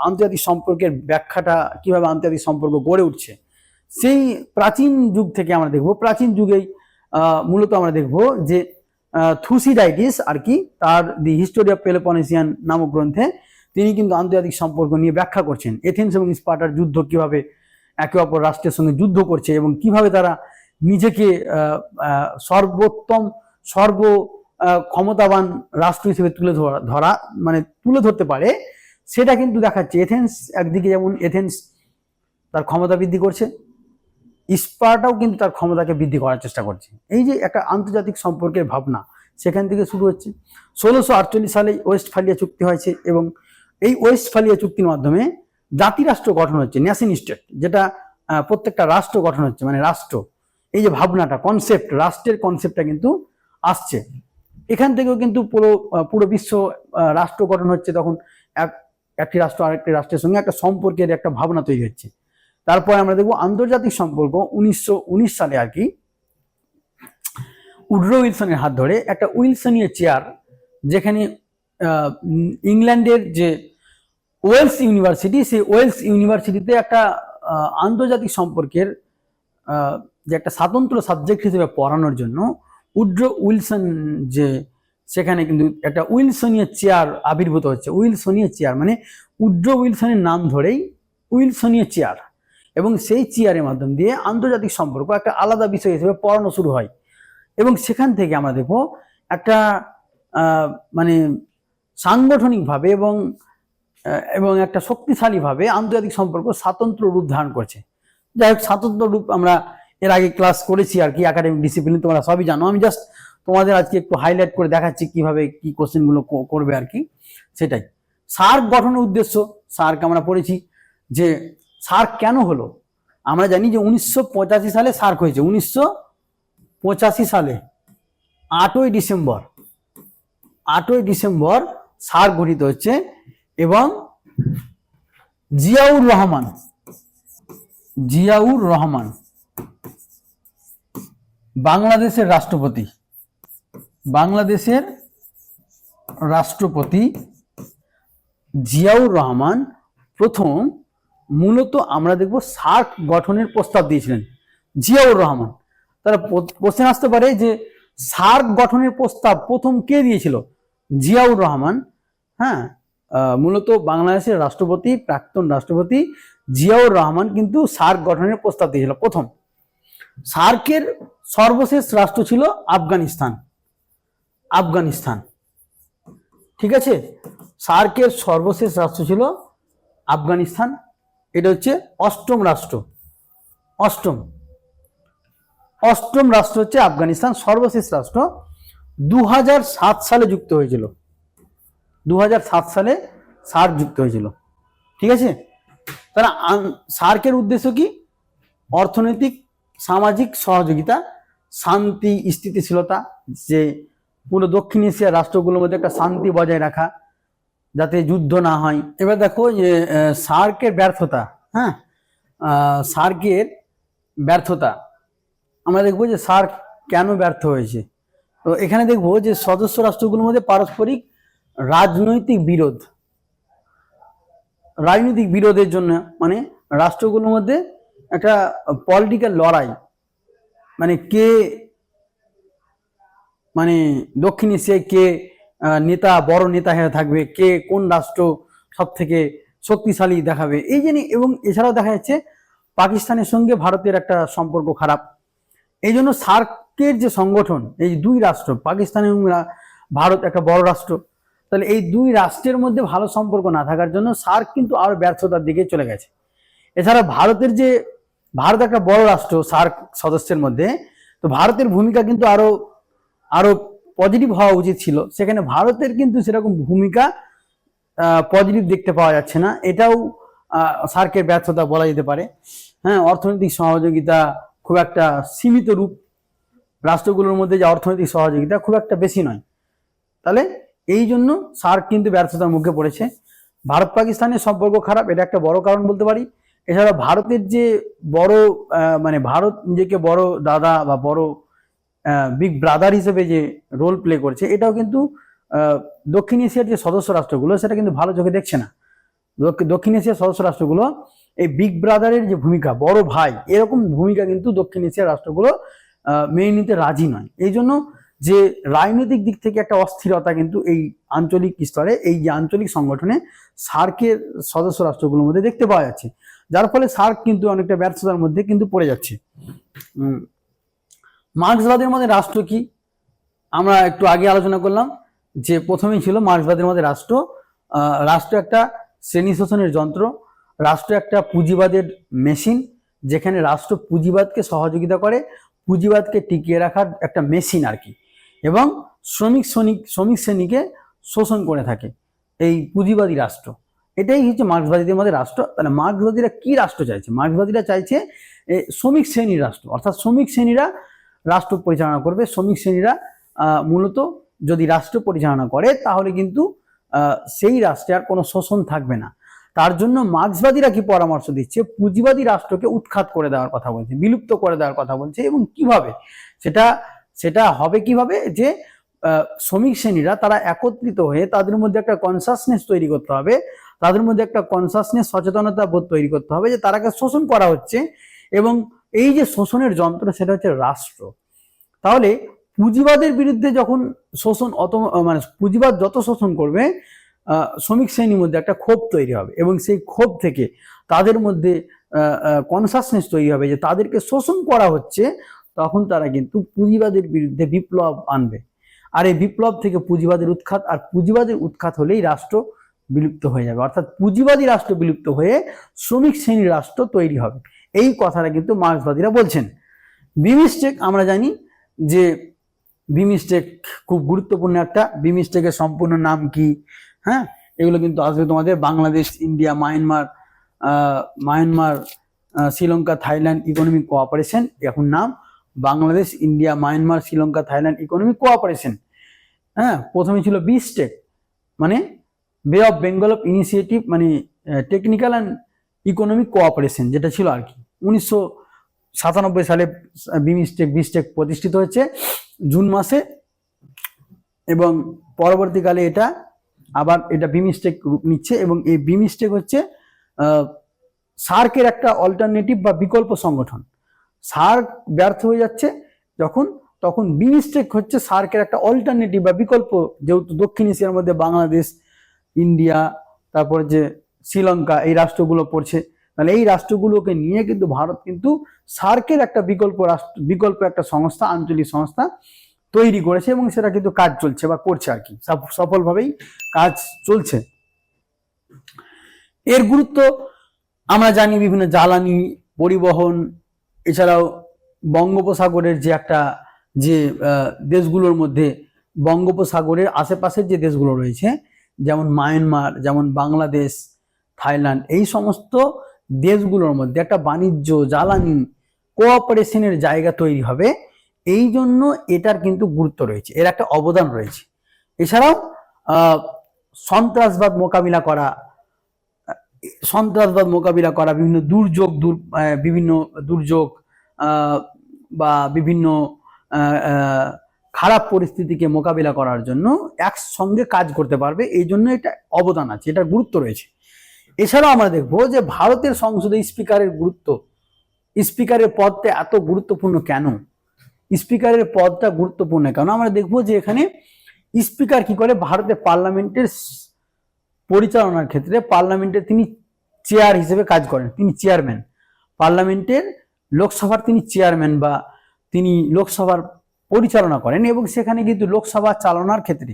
আন্তর্জাতিক সম্পর্কের ব্যাখ্যাটা কিভাবে আন্তর্জাতিক সম্পর্ক গড়ে উঠছে, সেই প্রাচীন যুগ থেকে আমরা দেখবো। প্রাচীন যুগেই মূলত আমরা দেখবো যে থুসিডাইটিস আর কি, তার দি হিস্টোরি অফ পেলোপনেসিয়ান নামক গ্রন্থে তিনি কিন্তু আন্তর্জাতিক সম্পর্ক নিয়ে ব্যাখ্যা করছেন। এথেন্স এবং স্পার্টার যুদ্ধ কিভাবে একে অপর রাষ্ট্রের সঙ্গে যুদ্ধ করছে এবং কিভাবে তারা নিজেকে সর্বোত্তম ক্ষমতাবান রাষ্ট্র হিসেবে তুলে ধরতে পারে, সেটা কিন্তু দেখাচ্ছে। এথেন্স একদিকে যেমন এথেন্স তার ক্ষমতা বৃদ্ধি করছে, স্পার্টাও কিন্তু তার ক্ষমতাকে বৃদ্ধি করার চেষ্টা করছে। এই যে একটা আন্তর্জাতিক সম্পর্কের ভাবনা সেখান থেকে শুরু হচ্ছে। ১৬৪৮ সালে ওয়েস্টফালিয়া চুক্তি হয়েছে এবং এই ওয়েস্টফালিয়া চুক্তির মাধ্যমে জাতিরাষ্ট্র গঠন হচ্ছে, নেশন স্টেট, যেটা প্রত্যেকটা রাষ্ট্র গঠন হচ্ছে, মানে রাষ্ট্র, এই যে ভাবনাটা, কনসেপ্ট, রাষ্ট্রের কনসেপ্টটা কিন্তু আসছে এখান থেকেও। কিন্তু পুরো বিশ্ব রাষ্ট্র গঠন হচ্ছে, তখন একটি রাষ্ট্র আরেকটি রাষ্ট্রের সঙ্গে একটা সম্পর্কের একটা ভাবনা তৈরি হচ্ছে। তারপরে আমরা দেখবো আন্তর্জাতিক সম্পর্ক ১৯১৯ সালে আর কি উড্রো উইলসনের হাত ধরে একটা উইলসনীয় চেয়ার, যেখানে ইংল্যান্ডের যে ওয়েলস ইউনিভার্সিটি, সেই ওয়েলস ইউনিভার্সিটিতে একটা আন্তর্জাতিক সম্পর্কের যে একটা স্বাতন্ত্র্য সাবজেক্ট হিসেবে পড়ানোর জন্য উড্রো উইলসন যে সেখানে কিন্তু একটা উইলসনীয় চেয়ার আবির্ভূত হচ্ছে। উইলসনীয় চেয়ার মানে উড্রো উইলসনের নাম ধরেই উইলসনীয় চেয়ার, এবং সেই চেয়ারের মাধ্যম দিয়ে আন্তর্জাতিক সম্পর্ক একটা আলাদা বিষয় হিসেবে পড়ানো শুরু হয়। এবং সেখান থেকে আমরা দেখবো একটা মানে সাংগঠনিকভাবে এবং একটা শক্তিশালীভাবে আন্তর্জাতিক সম্পর্ক স্বাতন্ত্র্য রূপ ধারণ করছে। যাই হোক, স্বাতন্ত্র্য রূপ আমরা এর আগে ক্লাস করেছি আর কি, একাডেমিক ডিসিপ্লিন তোমরা সবই জানো। আমি জাস্ট তোমাদের আজকে একটু হাইলাইট করে দেখাচ্ছি কিভাবে কি কোশ্চেনগুলো করবে আর কি, সেটাই। সার্ক গঠনের উদ্দেশ্য, সার্ক আমরা পড়েছি যে সার্ক কেন হলো। আমরা জানি যে ১৯৮৫ সালে সার্ক হয়েছে। ১৯৮৫ সালে ৮ই ডিসেম্বর সার্ক গঠিত হচ্ছে এবং জিয়াউর রহমান বাংলাদেশের রাষ্ট্রপতি জিয়াউর রহমান প্রথম মূলত আমরা দেখব সার্ক গঠনের প্রস্তাব দিয়েছিলেন জিয়াউর রহমান। তারা প্রশ্ন আসতে পারে যে সার্ক গঠনের প্রস্তাব প্রথম কে দিয়েছিল? জিয়াউর রহমান। হ্যাঁ, মূলত বাংলাদেশের প্রাক্তন রাষ্ট্রপতি জিয়াউর রহমান কিন্তু সার্ক গঠনের প্রস্তাব দিয়েছিল প্রথম। সার্কের সর্বশেষ রাষ্ট্র ছিল আফগানিস্তান। ঠিক আছে, সার্কের সর্বশেষ রাষ্ট্র ছিল আফগানিস্তান। এটা হচ্ছে অষ্টম রাষ্ট্র। ১৯৮৫ সালে ২৬ ডিসেম্বর ১৯৮৫ সালে সার্ক গঠনের প্রস্তাব দিয়েছিলেন জিয়াউর রহমান। সার্কের সর্বশেষ রাষ্ট্র ছিল আফগানিস্তান। এটা হচ্ছে অষ্টম রাষ্ট্র। ১৯৮৫ সালে ২৬ ডিসেম্বর ১৯৮৫ সালে সার্ক গঠনের প্রস্তাব দিয়েছিলেন জিয়াউর রহমান। সার্কের সর্বশেষ রাষ্ট্র ছিল আফগানিস্তান। এটা হচ্ছে অষ্টম রাষ্ট্র। ১৯৮৫ সালে অষ্টম রাষ্ট্র হচ্ছে আফগানিস্তান, সর্বশেষ রাষ্ট্র 2007 সালে যুক্ত হয়েছিল। 2007 সালে সার্ক যুক্ত হয়েছিল। ঠিক আছে, তাহলে সার্কের উদ্দেশ্য কি? অর্থনৈতিক সামাজিক সহযোগিতা, শান্তি স্থিতিশীলতা, যে পুরো দক্ষিণ এশিয়ার রাষ্ট্রগুলোর মধ্যে একটা শান্তি বজায় রাখা, যাতে যুদ্ধ না হয়। এবার দেখো যে সার্কের ব্যর্থতা, হ্যাঁ, সার্কের ব্যর্থতা আমরা দেখবো যে সার্ক কেন ব্যর্থ হয়েছে। তো এখানে দেখবো যে সদস্য রাষ্ট্রগুলোর মধ্যে পারস্পরিক রাজনৈতিক বিরোধের জন্য, মানে রাষ্ট্রগুলোর মধ্যে একটা পলিটিক্যাল লড়াই, মানে কে, মানে দক্ষিণ এশিয়ায় কে বড় নেতা হয়ে থাকবে, কে কোন রাষ্ট্র সব থেকে শক্তিশালী দেখাবে, এই জন্য। এবং এছাড়াও দেখা যাচ্ছে পাকিস্তানের সঙ্গে ভারতের একটা সম্পর্ক খারাপ। এই জন্য সার্কের যে সংগঠন, এই দুই রাষ্ট্র পাকিস্তান এবং ভারত একটা বড় রাষ্ট্র, তাহলে এই দুই রাষ্ট্রের মধ্যে ভালো সম্পর্ক না থাকার জন্য সার্ক কিন্তু আরো ব্যর্থতার দিকে চলে গেছে। এছাড়া ভারত একটা বড় রাষ্ট্র সার্ক সদস্যের মধ্যে, তো ভারতের ভূমিকা কিন্তু আরো পজিটিভ হওয়া উচিত ছিল। সেখানে ভারতের কিন্তু সেরকম ভূমিকা পজিটিভ দেখতে পাওয়া যাচ্ছে না, এটাও সার্কের ব্যর্থতা বলা যেতে পারে। হ্যাঁ, অর্থনৈতিক সহযোগিতা খুব একটা সীমিত রূপ, রাষ্ট্রগুলোর মধ্যে যে অর্থনৈতিক সহযোগিতা খুব একটা বেশি নয়। তাহলে এই জন্য সার্ক কিন্তু ব্যর্থতার মুখে পড়েছে। ভারত পাকিস্তানের সম্পর্ক খারাপ, এটা একটা বড় কারণ বলতে পারি। এছাড়া ভারতের যে বড় মানে ভারত নিজেকে বড় দাদা বা বড় বিগ ব্রাদার হিসেবে যে রোল প্লে করছে, এটাও কিন্তু দক্ষিণ এশিয়ার যে সদস্য রাষ্ট্রগুলো সেটা কিন্তু ভালো চোখে দেখছে না। দক্ষিণ এশিয়ার সদস্য রাষ্ট্রগুলো এই বিগ ব্রাদারের যে ভূমিকা, বড় ভাই এরকম ভূমিকা কিন্তু দক্ষিণ এশিয়ার রাষ্ট্রগুলো মেনে নিতে রাজি নয়। এই জন্য যে রাজনৈতিক দিক থেকে একটা অস্থিরতা কিন্তু এই আঞ্চলিক স্তরে, এই যে আঞ্চলিক সংগঠনে সার্কের সদস্য রাষ্ট্রগুলোর মধ্যে দেখতে পাওয়া যাচ্ছে, যার ফলে সার্ক কিন্তু অনেকটা ব্যর্থতার মধ্যে কিন্তু পড়ে যাচ্ছে। মার্ক্সবাদের মধ্যে রাষ্ট্র কি আমরা একটু আগে আলোচনা করলাম, যে প্রথমেই ছিল মার্ক্সবাদের মধ্যে রাষ্ট্র একটা শ্রেণী শোষণের যন্ত্র, রাষ্ট্র একটা পুঁজিবাদের মেশিন, যেখানে রাষ্ট্র পুঁজিবাদকে সহযোগিতা করে, পুঁজিবাদকে টিকিয়ে রাখার একটা মেশিন আর কি, এবং শ্রমিক শ্রেণীকে শোষণ করে থাকে এই পুঁজিবাদী রাষ্ট্র। এটাই হচ্ছে মার্ক্সবাদীদের মধ্যে রাষ্ট্র। তাহলে মার্ক্সবাদীরা কি রাষ্ট্র চাইছে? মার্ক্সবাদীরা চাইছে শ্রমিক শ্রেণীর রাষ্ট্র, অর্থাৎ শ্রমিক শ্রেণীরা রাষ্ট্র পরিচালনা করবে। শ্রমিক শ্রেণীরা মূলত যদি রাষ্ট্র পরিচালনা করে তাহলে কিন্তু সেই রাষ্ট্রে আর কোনো শোষণ থাকবে না। তার জন্য মার্ক্সবাদীরা কি পরামর্শ দিচ্ছে? পুঁজিবাদী রাষ্ট্রকে উৎখাত করে দেওয়ার কথা বলছে, বিলুপ্ত করে দেওয়ার কথা বলছে। এবং কিভাবে সেটা হবে? কিভাবে? যে শ্রমিক শ্রেণীরা তারা একত্রিত হয়ে তাদের মধ্যে একটা কনসাসনেস তৈরি করতে হবে, তাদের মধ্যে একটা কনসাসনেস, সচেতনতা বোধ তৈরি করতে হবে যে তারাকে শোষণ করা হচ্ছে, এবং এই যে শোষণের যন্ত্র সেটা হচ্ছে রাষ্ট্র। তাহলে পুঁজিবাদের বিরুদ্ধে যখন পুঁজিবাদ যত শোষণ করবে, শ্রমিক শ্রেণীর মধ্যে একটা ক্ষোভ তৈরি হবে, এবং সেই ক্ষোভ থেকে তাদের মধ্যে কনসাসনেস তৈরি হবে যে তাদেরকে শোষণ করা হচ্ছে, তখন তারা কিন্তু পুঁজিবাদের বিরুদ্ধে বিপ্লব আনবে। আর এই বিপ্লব থেকে পুঁজিবাদের উৎখাত, আর পুঁজিবাদের উৎখাত হলেই রাষ্ট্র বিলুপ্ত হয়ে যাবে, অর্থাৎ পুঁজিবাদী রাষ্ট্র বিলুপ্ত হয়ে শ্রমিক শ্রেণীর রাষ্ট্র তৈরি হবে। এই কথাটা কিন্তু মার্ক্সবাদীরা বলছেন। বিমস্টেক আমরা জানি যে বিমস্টেক খুব গুরুত্বপূর্ণ একটা। বিমস্টেকের সম্পূর্ণ নাম কি? হ্যাঁ, এগুলো কিন্তু আসবে তোমাদের Bangladesh, India, Myanmar, Sri Lanka, Thailand economic cooperation. এখন নাম Bangladesh, India, Myanmar, Sri Lanka, Thailand economic cooperation. হ্যাঁ, প্রথমে ছিল বিস্টেক, মানে বে অফ বেঙ্গল অফ ইনিশিয়েটিভ, মানে টেকনিক্যাল অ্যান্ড ইকোনমিক কোঅপারেশন, যেটা ছিল আর কি। 1997 সালে বিস্টেক প্রতিষ্ঠিত হয়েছে জুন মাসে, এবং পরবর্তীকালে এটা বিমস্টেক রূপ নিচ্ছে। এবং এই বিমস্টেক হচ্ছে সার্কের একটা অল্টারনেটিভ বা বিকল্প সংগঠন। সার্ক ব্যর্থ হয়ে যাচ্ছে তখন বিমস্টেক হচ্ছে সার্কের একটা অল্টারনেটিভ বা বিকল্প। যেহেতু দক্ষিণ এশিয়ার মধ্যে বাংলাদেশ, ইন্ডিয়া, তারপরে যে শ্রীলঙ্কা, এই রাষ্ট্রগুলো পড়ছে, তাহলে এই রাষ্ট্রগুলোকে নিয়ে কিন্তু ভারত কিন্তু সার্কের একটা বিকল্প একটা সংস্থা, আঞ্চলিক সংস্থা তৈরি করেছে, এবং সেটা কিন্তু কাজ চলছে বা করছে আর কি, সফলভাবেই কাজ চলছে। এর গুরুত্ব আমরা জানি, বিভিন্ন জ্বালানি, পরিবহন, এছাড়াও বঙ্গোপসাগরের যে একটা যে দেশগুলোর মধ্যে বঙ্গোপসাগরের আশেপাশের যে দেশগুলো রয়েছে, যেমন মায়ানমার, যেমন বাংলাদেশ, থাইল্যান্ড, এই সমস্ত দেশগুলোর মধ্যে একটা বাণিজ্য, জ্বালানি, কোঅপারেশনের জায়গা তৈরি হবে। এই জন্য এটার কিন্তু গুরুত্ব রয়েছে, এর একটা অবদান রয়েছে। এছাড়াও সন্ত্রাসবাদ মোকাবিলা করা, বিভিন্ন দুর্যোগ বা বিভিন্ন খারাপ পরিস্থিতিকে মোকাবিলা করার জন্য একসঙ্গে কাজ করতে পারবে। এই জন্য এটা অবদান আছে, এটার গুরুত্ব রয়েছে। এছাড়াও আমরা দেখবো যে ভারতের সংসদে স্পিকারের পদটা এত গুরুত্বপূর্ণ কেন, স্পিকারের পদটা গুরুত্বপূর্ণ কেন, আমরা দেখবো যে এখানে স্পিকার কি করে, ভারতের পার্লামেন্টের পরিচালনার ক্ষেত্রে পার্লামেন্টের তিনি চেয়ার হিসেবে কাজ করেন, তিনি চেয়ারম্যান পার্লামেন্টের, লোকসভার তিনি চেয়ারম্যান বা তিনি লোকসভার পরিচালনা করেন। এবং সেখানে কিন্তু লোকসভা চালানোর ক্ষেত্রে,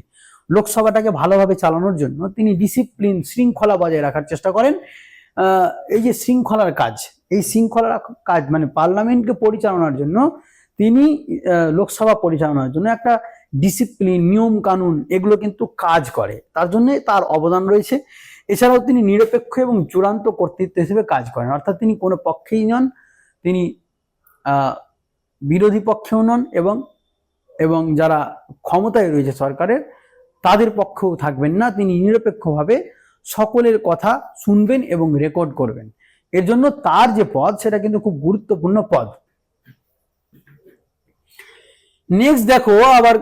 লোকসভাটাকে ভালোভাবে চালানোর জন্য তিনি ডিসিপ্লিন, শৃঙ্খলা বজায় রাখার চেষ্টা করেন। এই যে শৃঙ্খলার কাজ, এই শৃঙ্খলার কাজ মানে পার্লামেন্টকে পরিচালনার জন্য তিনি, লোকসভা পরিচালনার জন্য একটা ডিসিপ্লিন, নিয়ম কানুন, এগুলো কিন্তু কাজ করে, তার জন্য তার অবদান রয়েছে। এছাড়াও তিনি নিরপেক্ষ এবং চূড়ান্ত কর্তৃত্ব হিসেবে কাজ করেন, অর্থাৎ তিনি কোনো পক্ষেই নন, তিনি বিরোধী পক্ষেও নন, এবং যারা ক্ষমতায় রয়েছে সরকারের তাদের পক্ষেও থাকবেন না। তিনি নিরপেক্ষভাবে সকলের কথা শুনবেন এবং রেকর্ড করবেন। এর জন্য তার যে পদ, সেটা কিন্তু খুব গুরুত্বপূর্ণ পদ। নেক্সট দেখো, আবার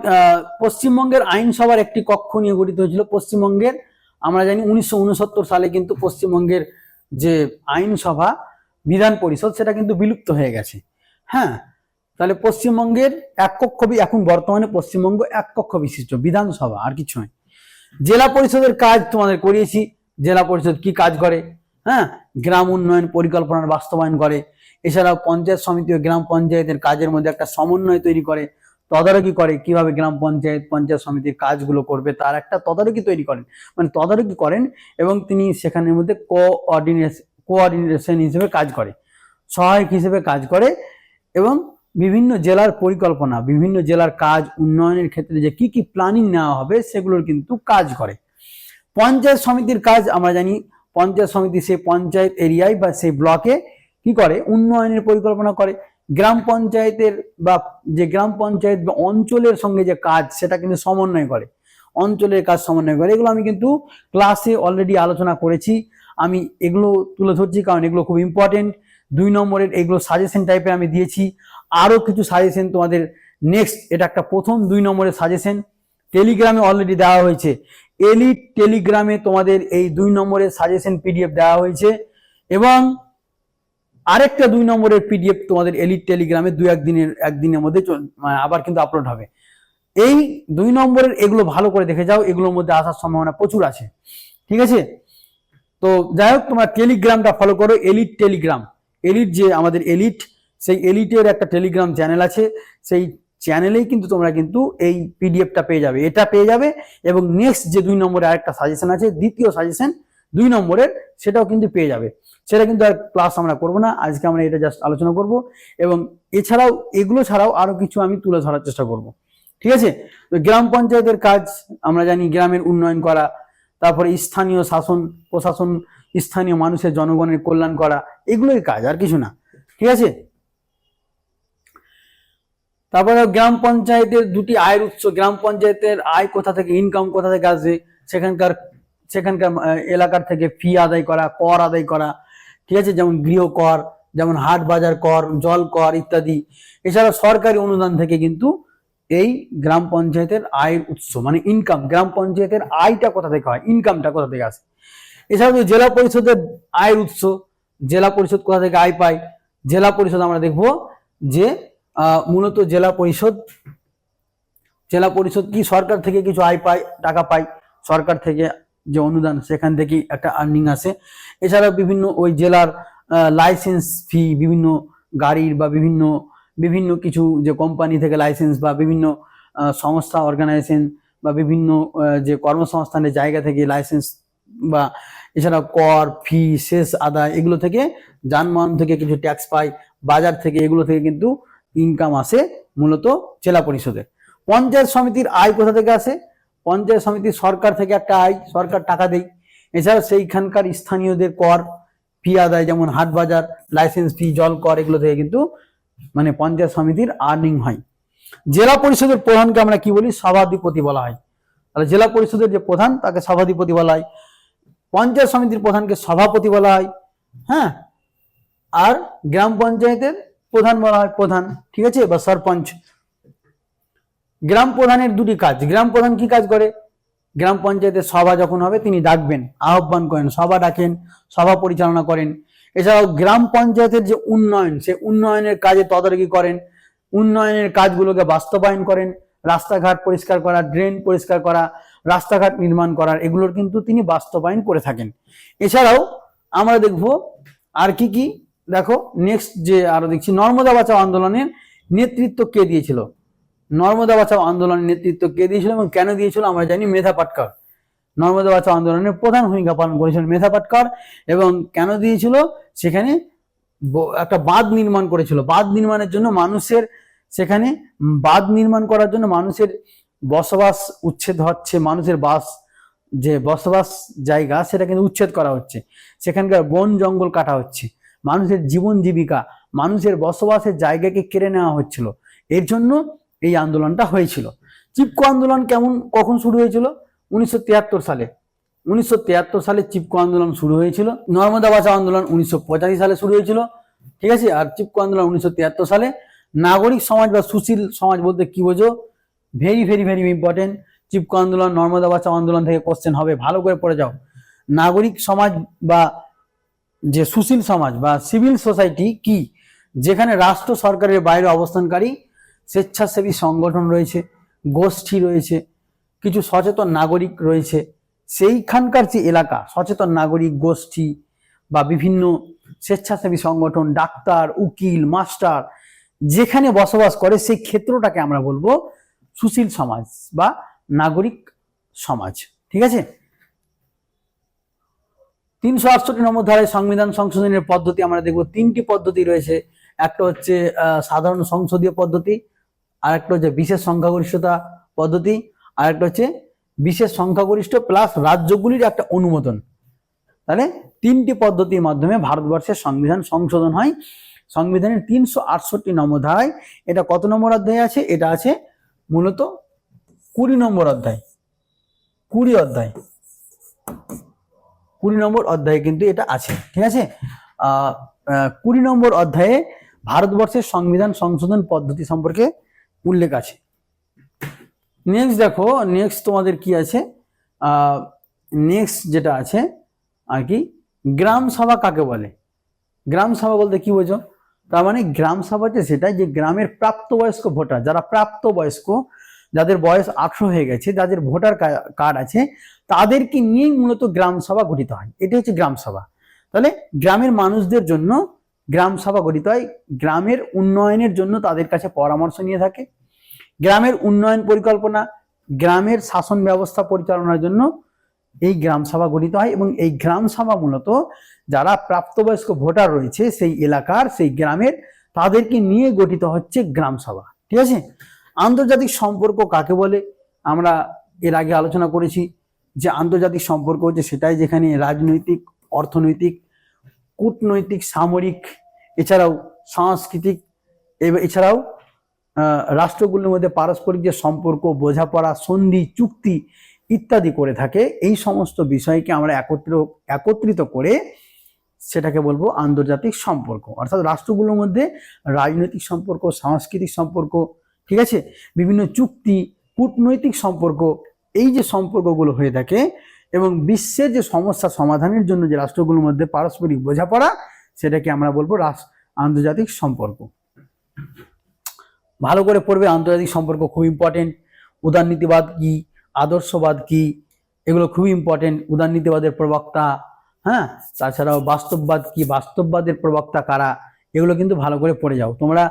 পশ্চিমবঙ্গের আইনসভার একটি কক্ষ নিয়ে গঠিত হয়েছিল। পশ্চিমবঙ্গের আমরা জানি 1969 সালে কিন্তু পশ্চিমবঙ্গের যে আইনসভা, বিধান পরিষদ, সেটা কিন্তু বিলুপ্ত হয়ে গেছে। হ্যাঁ, তাহলে পশ্চিমবঙ্গের এক কক্ষ, এখন বর্তমানে পশ্চিমবঙ্গ এক কক্ষ বিশিষ্ট বিধানসভা, আর কিছু নয়। জেলা পরিষদের কাজ তোমাদের করিয়েছি, জেলা পরিষদ কি কাজ করে, হ্যাঁ, গ্রাম উন্নয়ন পরিকল্পনার বাস্তবায়ন করে। এছাড়াও পঞ্চায়েত সমিতি ও গ্রাম পঞ্চায়েতের কাজের মধ্যে একটা সমন্বয় তৈরি করে, তদারকি করে, কিভাবে গ্রাম পঞ্চায়েত, পঞ্চায়েত সমিতির কাজগুলো করবে তার একটা তদারকি তৈরি করেন, মানে তদারকি করেন। এবং তিনি সেখানের মধ্যে কোঅর্ডিনেশন হিসেবে কাজ করে, সহায়ক হিসেবে কাজ করে। এবং বিভিন্ন জেলার পরিকল্পনা, বিভিন্ন জেলার কাজ উন্নয়নের ক্ষেত্রে যে কি কি প্ল্যানিং নেওয়া হবে সেগুলোর কিন্তু কাজ করে। পঞ্চায়েত সমিতির কাজ আমরা জানি, পঞ্চায়েত সমিতি সেই পঞ্চায়েত এরিয়ায় বা সেই ব্লকে কি করে, উন্নয়নের পরিকল্পনা করে। গ্রাম পঞ্চায়েতের বা যে গ্রাম পঞ্চায়েত বা অঞ্চলের সঙ্গে যে কাজ, সেটা কিন্তু সমন্বয় করে, অঞ্চলের কাজ সমন্বয় করে। এগুলো আমি কিন্তু ক্লাসে অলরেডি আলোচনা করেছি, আমি এগুলো তুলে ধরছি কারণ এগুলো খুব ইম্পর্টেন্ট। 2 নম্বরের এগুলো সাজেশন টাইপের আমি দিয়েছি, আরো কিছু সাজেশন তোমাদের নেক্সট, এটা একটা প্রথম 2 নম্বরের সাজেশন টেলিগ্রামে অলরেডি দেওয়া হয়েছে। এলিট টেলিগ্রামে তোমাদের এই 2 নম্বরের সাজেশন পিডিএফ দেওয়া হয়েছে, এবং আরেকটা 2 নম্বরের পিডিএফ তোমাদের এলিট টেলিগ্রামে একদিনের মধ্যে আবার কিন্তু আপলোড হবে। এই 2 নম্বরের এগুলো ভালো করে দেখে যাও, এগুলোর মধ্যে আসার সম্ভাবনা প্রচুর আছে, ঠিক আছে। তো যাই হোক, তোমরা টেলিগ্রামটা ফলো করো, এলিট টেলিগ্রাম, এলিট যে আমাদের এলিট, সেই এলিটের একটা টেলিগ্রাম চ্যানেল আছে, সেই চ্যানেলেই কিন্তু তোমরা কিন্তু এই পিডিএফটা পেয়ে যাবে, এটা পেয়ে যাবে। এবং নেক্সট যে 2 নম্বরে আরেকটা সাজেশন আছে, দ্বিতীয় সাজেশন 2 নম্বরের, সেটাও কিন্তু পেয়ে যাবে। সেটা কিন্তু আর ক্লাস আমরা করবো না, আজকে আমরা এটা জাস্ট আলোচনা করব। এবং এছাড়াও এগুলো ছাড়াও আরো কিছু আমি তুলে ধরার চেষ্টা করব, ঠিক আছে। তো গ্রাম পঞ্চায়েতের কাজ আমরা জানি, গ্রামের উন্নয়ন করা, তারপরে স্থানীয় শাসন প্রশাসন, স্থানীয় মানুষের জনগণের কল্যাণ করা, এগুলোই কাজ, আর কিছু না, ঠিক আছে। তারপরে গ্রাম পঞ্চায়েতের 2টি আয়ের উৎস, গ্রাম পঞ্চায়েতের আয় কোথা থেকে, ইনকাম কোথা থেকে আসবে, সেখানকার এলাকার থেকে ফি আদায় করা, কর আদায় করা, ঠিক আছে, যেমন গৃহ কর, যেমন হাট বাজার কর, জল কর ইত্যাদি। এছাড়া সরকারি অনুদান থেকে কিন্তু এই গ্রাম পঞ্চায়েতের আয়ের উৎস মানে ইনকাম, গ্রাম পঞ্চায়েতের আয়টা কোথা থেকে হয়, ইনকামটা কোথা থেকে আসে। এছাড়া জেলা পরিষদের আয়ের উৎস, জেলা পরিষদ কোথা থেকে আয় পায়, জেলা পরিষদ আমরা দেখবো যে মূলত জেলা পরিষদ কি সরকার থেকে কিছু আয় পায়, টাকা পায়, সরকার থেকে যে অনুদান সেখান থেকে একটা আর্নিং আসে। এছাড়া বিভিন্ন ওই জেলার লাইসেন্স ফি, বিভিন্ন গাড়ির বা বিভিন্ন কিছু যে কোম্পানি থেকে লাইসেন্স বা বিভিন্ন সংস্থা অর্গানাইজেশন বা বিভিন্ন যে কর্মসংস্থানের জায়গা থেকে লাইসেন্স, বা এছাড়া কর, ফি, শেষ আদায়, এগুলো থেকে যানবাহন থেকে কিছু ট্যাক্স পায়, বাজার থেকে, এগুলো থেকে কিন্তু ইনকাম আসে মূলত জেলা পরিষদের। পঞ্চায়েত সমিতির আয় কোথা থেকে আসে? পঞ্চায়েত সমিতি সরকার থেকে একটা আয়, সরকার টাকা দেয়। এছাড়া সেইখানকার স্থানীয়দের কর ফি আদায়, যেমন হাট বাজার, লাইসেন্স ফি, জল কর, এগুলো থেকে কিন্তু মানে পঞ্চায়েত সমিতির আর্নিং হয়। জেলা পরিষদের প্রধানকে আমরা কি বলি? সভাধিপতি বলা হয়। তাহলে জেলা পরিষদের যে প্রধান তাকে সভাধিপতি বলা হয়, পঞ্চায়েত সমিতির প্রধানকে সভাপতি বলা হয়, হ্যাঁ, আর গ্রাম পঞ্চায়েতের প্রধান বলা হয় প্রধান, ঠিক আছে, বা সরপঞ্চ। গ্রাম প্রধানের দুটি কাজ। গ্রাম প্রধান কি কাজ করে? গ্রাম পঞ্চায়েতের সভা যখন হবে তিনি ডাকবেন, আহ্বান করেন, সভা ডাকেন, সভা পরিচালনা করেন। এছাড়াও গ্রাম পঞ্চায়েতের যে উন্নয়ন, সে উন্নয়নের কাজে তদারকি করেন, উন্নয়নের কাজগুলোকে বাস্তবায়ন করেন, রাস্তাঘাট পরিষ্কার করা, ড্রেন পরিষ্কার করা, রাস্তাঘাট নির্মাণ করার, এগুলোর কিন্তু তিনি বাস্তবায়ন করে থাকেন। এছাড়াও আমরা দেখবো আর কি কি, দেখো নেক্সট যে আরো দেখছি, নর্মদা বাঁচাও আন্দোলনের নেতৃত্ব কে দিয়েছিল? নর্মদা বাঁচাও আন্দোলনের নেতৃত্ব কে দিয়েছিল এবং কেন দিয়েছিল? আমরা জানি মেধা পাটকর নর্মদা বাঁচাও আন্দোলনের প্রধান ভূমিকা পালন করেছিলেন মেধা পাটকর। এবং কেন দিয়েছিল? সেখানে একটা বাঁধ নির্মাণ করেছিল। বাঁধ নির্মাণের জন্য মানুষের, সেখানে বাঁধ নির্মাণ করার জন্য মানুষের বসবাস উচ্ছেদ হচ্ছে, মানুষের যে বসবাস জায়গা সেটা কিন্তু উচ্ছেদ করা হচ্ছে, সেখানকার বন জঙ্গল কাটা হচ্ছে, মানুষের জীবন জীবিকা, মানুষের বসবাসের জায়গাকে কেড়ে নেওয়া হচ্ছিল। এর জন্য এই আন্দোলনটা হয়েছিল। চিপকো আন্দোলন কখন শুরু হয়েছিল? 1973 সালে। 1973 সালে চিপকো আন্দোলন শুরু হয়েছিল। নর্মদা বাঁচাও আন্দোলন 1985 সালে শুরু হয়েছিল, ঠিক আছে। আর চিপকো আন্দোলন 1973 সালে। নাগরিক সমাজ বা সুশীল সমাজ বলতে কি বোঝো? Very very very important. Chipko আন্দোলন, নর্মদা বাঁচাও আন্দোলন থেকে কোশ্চেন হবে, ভালো করে পড়ে যাও। নাগরিক সমাজ বা যে সুশীল সমাজ বা সিভিল সোসাইটি কি? যেখানে রাষ্ট্র সরকারের বাইরে অবস্থানকারী স্বেচ্ছাসেবী সংগঠন রয়েছে, গোষ্ঠী রয়েছে, কিছু সচেতন নাগরিক রয়েছে, সেইখানকার যে এলাকা, সচেতন নাগরিক গোষ্ঠী বা বিভিন্ন স্বেচ্ছাসেবী সংগঠন, ডাক্তার, উকিল, মাস্টার যেখানে বসবাস করে, সেই ক্ষেত্রটাকে আমরা বলবো সুশীল সমাজ বা নাগরিক সমাজ, ঠিক আছে। 368 নম্বর ধারায় সংবিধান সংশোধনের পদ্ধতি আমরা দেখবো। 3টি পদ্ধতি রয়েছে। একটা হচ্ছে সাধারণ সংসদীয় পদ্ধতি, আর একটা হচ্ছে বিশেষ সংখ্যাগরিষ্ঠতা পদ্ধতি, আর একটা হচ্ছে বিশেষ সংখ্যাগরিষ্ঠ প্লাস রাজ্যগুলির একটা অনুমোদন। তাহলে 3টি পদ্ধতির মাধ্যমে ভারতবর্ষের সংবিধান সংশোধন হয়। সংবিধানের 368 নম্বর ধারায়, এটা কত নম্বর অধ্যায় আছে? এটা আছে মূলত 20 নম্বর অধ্যায়। 20 নম্বর অধ্যায়ে কিন্তু এটা আছে, ঠিক আছে। 20 নম্বর অধ্যায়ে ভারতবর্ষের সংবিধান সংশোধন পদ্ধতি সম্পর্কে উল্লেখ আছে। নেক্সট দেখো, নেক্সট তোমাদের কি আছে? নেক্সট যেটা আছে আর কি, গ্রাম সভা কাকে বলে? গ্রাম সভা বলতে কি বোঝো? তার মানে গ্রাম সভা হচ্ছে সেটাই যে গ্রামের প্রাপ্তবয়স্ক ভোটার, যারা প্রাপ্তবয়স্ক, যাদের বয়স 18 হয়ে গেছে, যাদের ভোটার কার্ড আছে, তাদেরকে নিয়ে মূলত গ্রাম সভা গঠিত হয়। এটা হচ্ছে গ্রাম সভা। তাহলে গ্রামের মানুষদের জন্য গ্রাম সভা গঠিত হয়। গ্রামের উন্নয়নের জন্য তাদের কাছে পরামর্শ নিয়ে থাকে। গ্রামের উন্নয়ন পরিকল্পনা, গ্রামের শাসন ব্যবস্থা পরিচালনার জন্য এই গ্রাম সভা গঠিত হয়। এবং এই গ্রাম সভা মূলত যারা প্রাপ্তবয়স্ক ভোটার রয়েছে সেই এলাকার, সেই গ্রামের, তাদেরকে নিয়ে গঠিত হচ্ছে গ্রাম সভা, ঠিক আছে। আন্তর্জাতিক সম্পর্ক কাকে বলে? আমরা এর আগে আলোচনা করেছি যে আন্তর্জাতিক সম্পর্ক হচ্ছে সেটাই যেখানে রাজনৈতিক, অর্থনৈতিক, কূটনৈতিক, সামরিক, এছাড়াও সাংস্কৃতিক, এছাড়াও রাষ্ট্রগুলোর মধ্যে পারস্পরিক যে সম্পর্ক, বোঝাপড়া, সন্ধি, চুক্তি ইত্যাদি করে থাকে, এই সমস্ত বিষয়কে আমরা একত্রিত করে সেটাকে বলবো আন্তর্জাতিক সম্পর্ক। অর্থাৎ রাষ্ট্রগুলোর মধ্যে রাজনৈতিক সম্পর্ক, সাংস্কৃতিক সম্পর্ক, ঠিক আছে, বিভিন্ন চুক্তি, কূটনৈতিক সম্পর্ক, এই যে সম্পর্কগুলো হয়ে থাকে, এবং বিশ্বের যে সমস্যা সমাধানের জন্য যে রাষ্ট্রগুলোর মধ্যে পারস্পরিক বোঝাপড়া, সেটাকে আমরা বলবো আন্তর্জাতিক সম্পর্ক। ভালো করে পড়বে, আন্তর্জাতিক সম্পর্ক খুব ইম্পর্টেন্ট। উদারনীতিবাদ কি, আদর্শবাদ কি, এগুলো খুবই ইম্পর্টেন্ট। উদারনীতিবাদের প্রবক্তা, হ্যাঁ, তাছাড়াও বাস্তববাদ কি, বাস্তববাদের প্রবক্তা কারা, এগুলো কিন্তু ভালো করে পড়ে যাও। তোমরা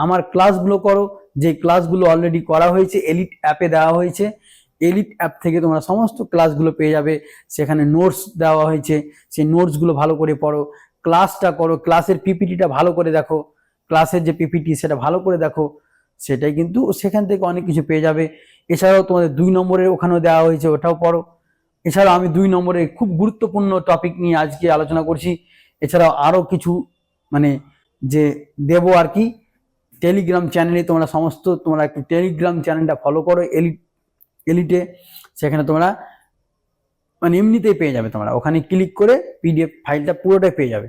আমার ক্লাসগুলো করো, যে ক্লাসগুলো অলরেডি করা হয়েছে, এলিট অ্যাপে দেওয়া হয়েছে। এলিট অ্যাপ থেকে তোমরা সমস্ত ক্লাসগুলো পেয়ে যাবে। সেখানে নোটস দেওয়া হয়েছে, সেই নোটসগুলো ভালো করে পড়ো, ক্লাসটা করো, ক্লাসের পিপিটিটা ভালো করে দেখো, ক্লাসের যে পিপিটি সেটা ভালো করে দেখো, সেটাই কিন্তু সেখান থেকে অনেক কিছু পেয়ে যাবে। এছাড়াও তোমাদের 2 নম্বরের ওখানেও দেওয়া হয়েছে, ওটাও পড়ো। এছাড়াও আমি 2 নম্বরের খুব গুরুত্বপূর্ণ টপিক নিয়ে আজকে আলোচনা করছি। এছাড়াও আরো কিছু মানে যে দেবো আর কি, টেলিগ্রাম চ্যানেলে তোমরা একটু টেলিগ্রাম চ্যানেলটা ফলো করো, এলিটে। সেখানে তোমরা মানে এমনিতেই পেয়ে যাবে, তোমরা ওখানে ক্লিক করে পিডিএফ ফাইলটা পুরোটাই পেয়ে যাবে।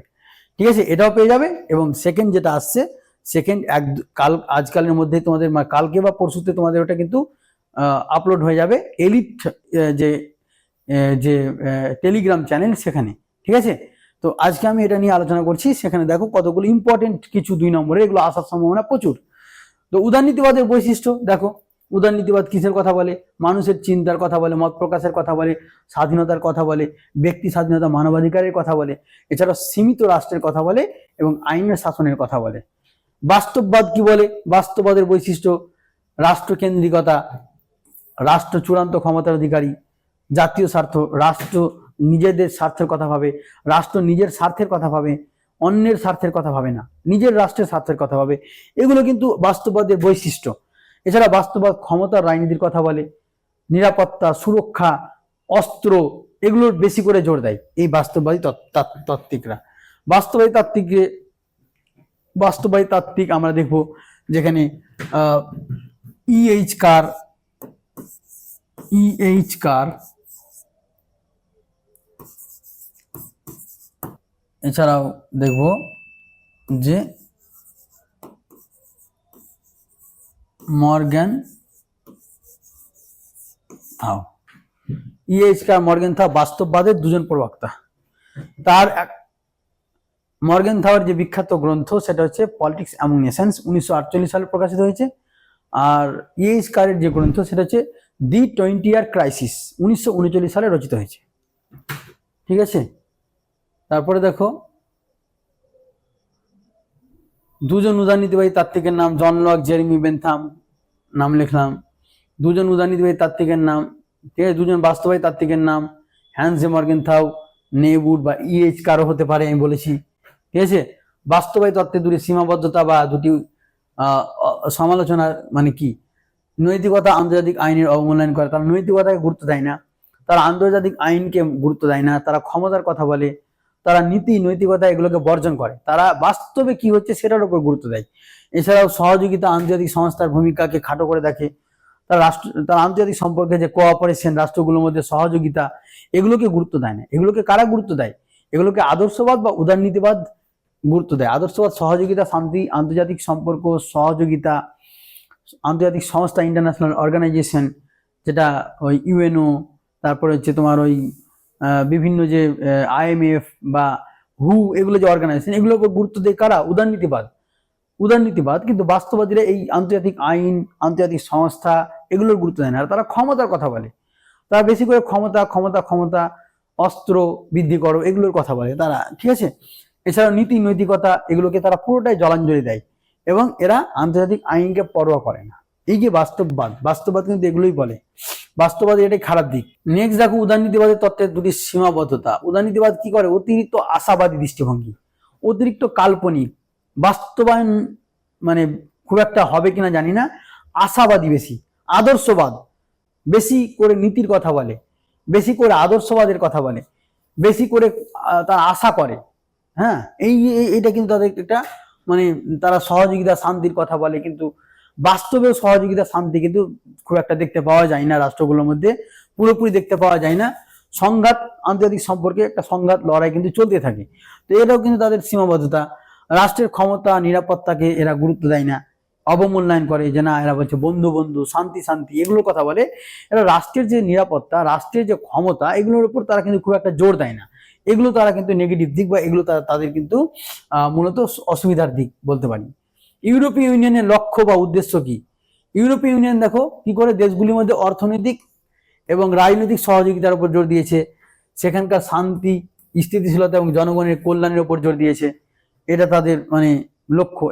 ঠিক আছে, এটাও পেয়ে যাবে। এবং সেকেন্ড যেটা আসছে, সেকেন্ড আজকালের মধ্যে তোমাদের কালকে বা পরশুতে তোমাদের ওটা কিন্তু আপলোড হয়ে যাবে এলিট যে যে টেলিগ্রাম চ্যানেল সেখানে। ঠিক আছে, তো আজকে আমি এটা নিয়ে আলোচনা করছি। সেখানে দেখো কতগুলো ইম্পর্টেন্ট কিছু 2 নম্বরে এগুলো আসার সম্ভাবনা প্রচুর। তো উদারনীতিবাদের বৈশিষ্ট্য দেখো, উদারনীতিবাদ কিসের কথা বলে? মানুষের চিন্তার কথা বলে, মত প্রকাশের কথা বলে, স্বাধীনতার কথা বলে, ব্যক্তি স্বাধীনতা মানবাধিকারের কথা বলে, এছাড়া সীমিত রাষ্ট্রের কথা বলে এবং আইনের শাসনের কথা বলে। বাস্তববাদ কি বলে? বাস্তববাদের বৈশিষ্ট্য রাষ্ট্রকেন্দ্রিকতা, রাষ্ট্র চূড়ান্ত ক্ষমতার অধিকারী, জাতীয় স্বার্থ, রাষ্ট্র নিজেদের স্বার্থের কথা ভাবে, রাষ্ট্র নিজের স্বার্থের কথা ভাবে, অন্যের স্বার্থের কথা ভাবে না, নিজের রাষ্ট্রের স্বার্থের কথা ভাবে। এগুলো কিন্তু বাস্তববাদের বৈশিষ্ট্য। এছাড়া বাস্তববাদ ক্ষমতার রাজনীতির কথা বলে, নিরাপত্তা, সুরক্ষা, অস্ত্র, এগুলোর বেশি করে জোর দেয় এই বাস্তববাদী তাত্ত্বিকরা। বাস্তববাদী তাত্ত্বিক আমরা দেখবো যেখানে ইএইচ কার, এছাড়াও দেখব যে মর্গ্যানথাউ, মর্গ্যানথাউ বাস্তববাদের 2জন প্রবক্তা। তার মর্গ্যানথাউয়ের যে বিখ্যাত গ্রন্থ সেটা হচ্ছে পলিটিক্স অ্যামং নেশনস, 1948 সালে প্রকাশিত হয়েছে। আর ইএইচ কারের যে গ্রন্থ সেটা হচ্ছে দি 20-year ক্রাইসিস, 1939 সালে রচিত হয়েছে। ঠিক আছে, তারপরে দেখো 2জন উদারনীতিবাদী তাত্ত্বিকের নাম, জন লক, জেরেমি বেনথাম, নাম লিখলাম। 2জন উদারনীতিবাদী তাত্ত্বিকের নাম, ঠিক আছে। 2জন বাস্তববাদী তাত্ত্বিকের নাম হ্যান্স মর্গেনথাউ, নেবুড বা ইএইচ কারও হতে পারে, আমি বলেছি। ঠিক আছে, বাস্তববাদী তত্ত্বের 2টি সীমাবদ্ধতা বা 2টি সমালোচনা মানে কি? নৈতিকতা, আন্তর্জাতিক আইনের অবমূল্যায়ন করে, তারা নৈতিকতাকে গুরুত্ব দেয় না, তারা আন্তর্জাতিক আইনকে গুরুত্ব দেয় না, তারা ক্ষমতার কথা বলে, তারা নীতি নৈতিকতা এগুলোকে বর্জন করে, তারা বাস্তবে কি হচ্ছে সেটার উপর গুরুত্ব দেয়। এছাড়াও সহযোগিতা, আন্তর্জাতিক সংস্থার ভূমিকাকে খাটো করে দেখে, তারা আন্তর্জাতিক সম্পর্কে যে কোঅপারেশন, রাষ্ট্রগুলোর মধ্যে সহযোগিতা, এগুলোকে গুরুত্ব দেয় না। এগুলোকে কারা গুরুত্ব দেয়? এগুলোকে আদর্শবাদ বা উদারনীতিবাদ গুরুত্ব দেয়। আদর্শবাদ সহযোগিতা, শান্তি, আন্তর্জাতিক সম্পর্ক, সহযোগিতা, আন্তর্জাতিক সংস্থা, ইন্টারন্যাশনাল অর্গানাইজেশন, যেটা ওই ইউএনও, তারপরে হচ্ছে তোমার ওই বিভিন্ন যে আইএমএফ বা হু, এগুলো যে অর্গানাইজেশন, এগুলোর উপর গুরুত্ব দেয় কারা? উদারনীতিবাদ। কিন্তু বাস্তববাদীরা এই আন্তর্জাতিক আইন, আন্তর্জাতিক সংস্থা এগুলোর গুরুত্ব দেয় না। আর তারা ক্ষমতার কথা বলে, তারা বেশি করে ক্ষমতা, অস্ত্র বৃদ্ধি করো, এগুলোর কথা বলে তারা। ঠিক আছে, এছাড়াও নীতি নৈতিকতা এগুলোকে তারা পুরোটাই জলাঞ্জলি দেয় এবং এরা আন্তর্জাতিক আইনকে পরোয়া করে না। এই যে বাস্তববাদ কিন্তু এগুলোই বলে। বাস্তববাদ এটাই খারাপ দিক। নেক্সট দেখো উদারনীতিবাদের তত্ত্বের 2টি সীমাবদ্ধতা। উদারনীতিবাদ কি করে? অতিরিক্ত আশাবাদী দৃষ্টিভঙ্গি, অতিরিক্ত কাল্পনিক, বাস্তবায়ন মানে খুব একটা হবে কিনা জানি না, আশাবাদী বেশি, আদর্শবাদ বেশি করে নীতির কথা বলে, বেশি করে আদর্শবাদের কথা বলে, বেশি করে তারা আশা করে। হ্যাঁ, এইটা কিন্তু তাদের একটা মানে তারা সহযোগিতা, শান্তির কথা বলে, কিন্তু বাস্তবেও সহযোগিতা, শান্তি কিন্তু খুব একটা দেখতে পাওয়া যায় না রাষ্ট্রগুলোর মধ্যে, পুরোপুরি দেখতে পাওয়া যায় না। সংঘাত, আন্তর্জাতিক সম্পর্কে একটা সংঘাত, লড়াই কিন্তু চলতে থাকে। তো এটাও কিন্তু তাদের সীমাবদ্ধতা। রাষ্ট্রের ক্ষমতা, নিরাপত্তাকে এরা গুরুত্ব দেয় না, অবমূল্যায়ন করে, যে না এরা বলছে বন্ধু, শান্তি এগুলোর কথা বলে। এরা রাষ্ট্রের যে নিরাপত্তা, রাষ্ট্রের যে ক্ষমতা, এগুলোর উপর তারা কিন্তু খুব একটা জোর দেয় না। এগুলো তারা কিন্তু নেগেটিভ দিক বা এগুলো তাদের কিন্তু মূলত অসুবিধার দিক বলতে পারি। ইউরোপীয় ইউনিয়নের লক্ষ্য বা উদ্দেশ্য কি? ইউরোপীয় ইউনিয়ন দেখো কি করে দেশগুলির মধ্যে অর্থনৈতিক এবং রাজনৈতিক সহযোগিতার উপর জোর দিয়েছে, সেখানকার শান্তি, স্থিতিশীলতা এবং জনগণের কল্যাণের উপর জোর দিয়েছে। এটা তাদের মানে লক্ষ্য।